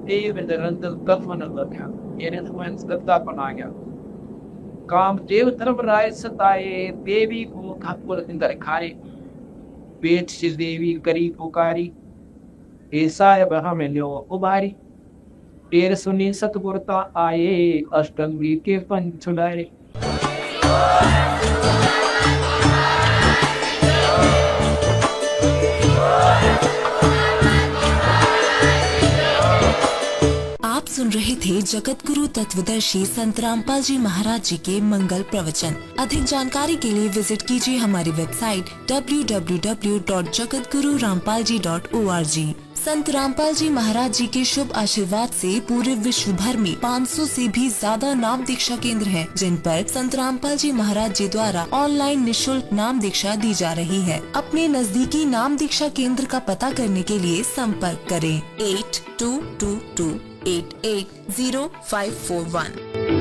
देव निरंजन तन मन लग गया, यानी श्रद्धा बना गया। काम देव धर्मराय सताए देवी को खापुर अंदर खाए, पेट से देवी करी पुकारी ऐसा है बहा में लो उबारी। टेर सुनी सतगुरता आए अष्टंगी के पंच छुड़ाए। आप सुन रहे थे जगत गुरु तत्वदर्शी संत रामपाल जी महाराज जी के मंगल प्रवचन। अधिक जानकारी के लिए विजिट कीजिए हमारी वेबसाइट www.jagatgururampalji.org। संत रामपाल जी महाराज जी के शुभ आशीर्वाद से पूरे विश्व भर में 500 से भी ज्यादा नाम दीक्षा केंद्र हैं, जिन पर संत रामपाल जी महाराज जी द्वारा ऑनलाइन निशुल्क नाम दीक्षा दी जा रही है। अपने नजदीकी नाम दीक्षा केंद्र का पता करने के लिए संपर्क करें 8222880541।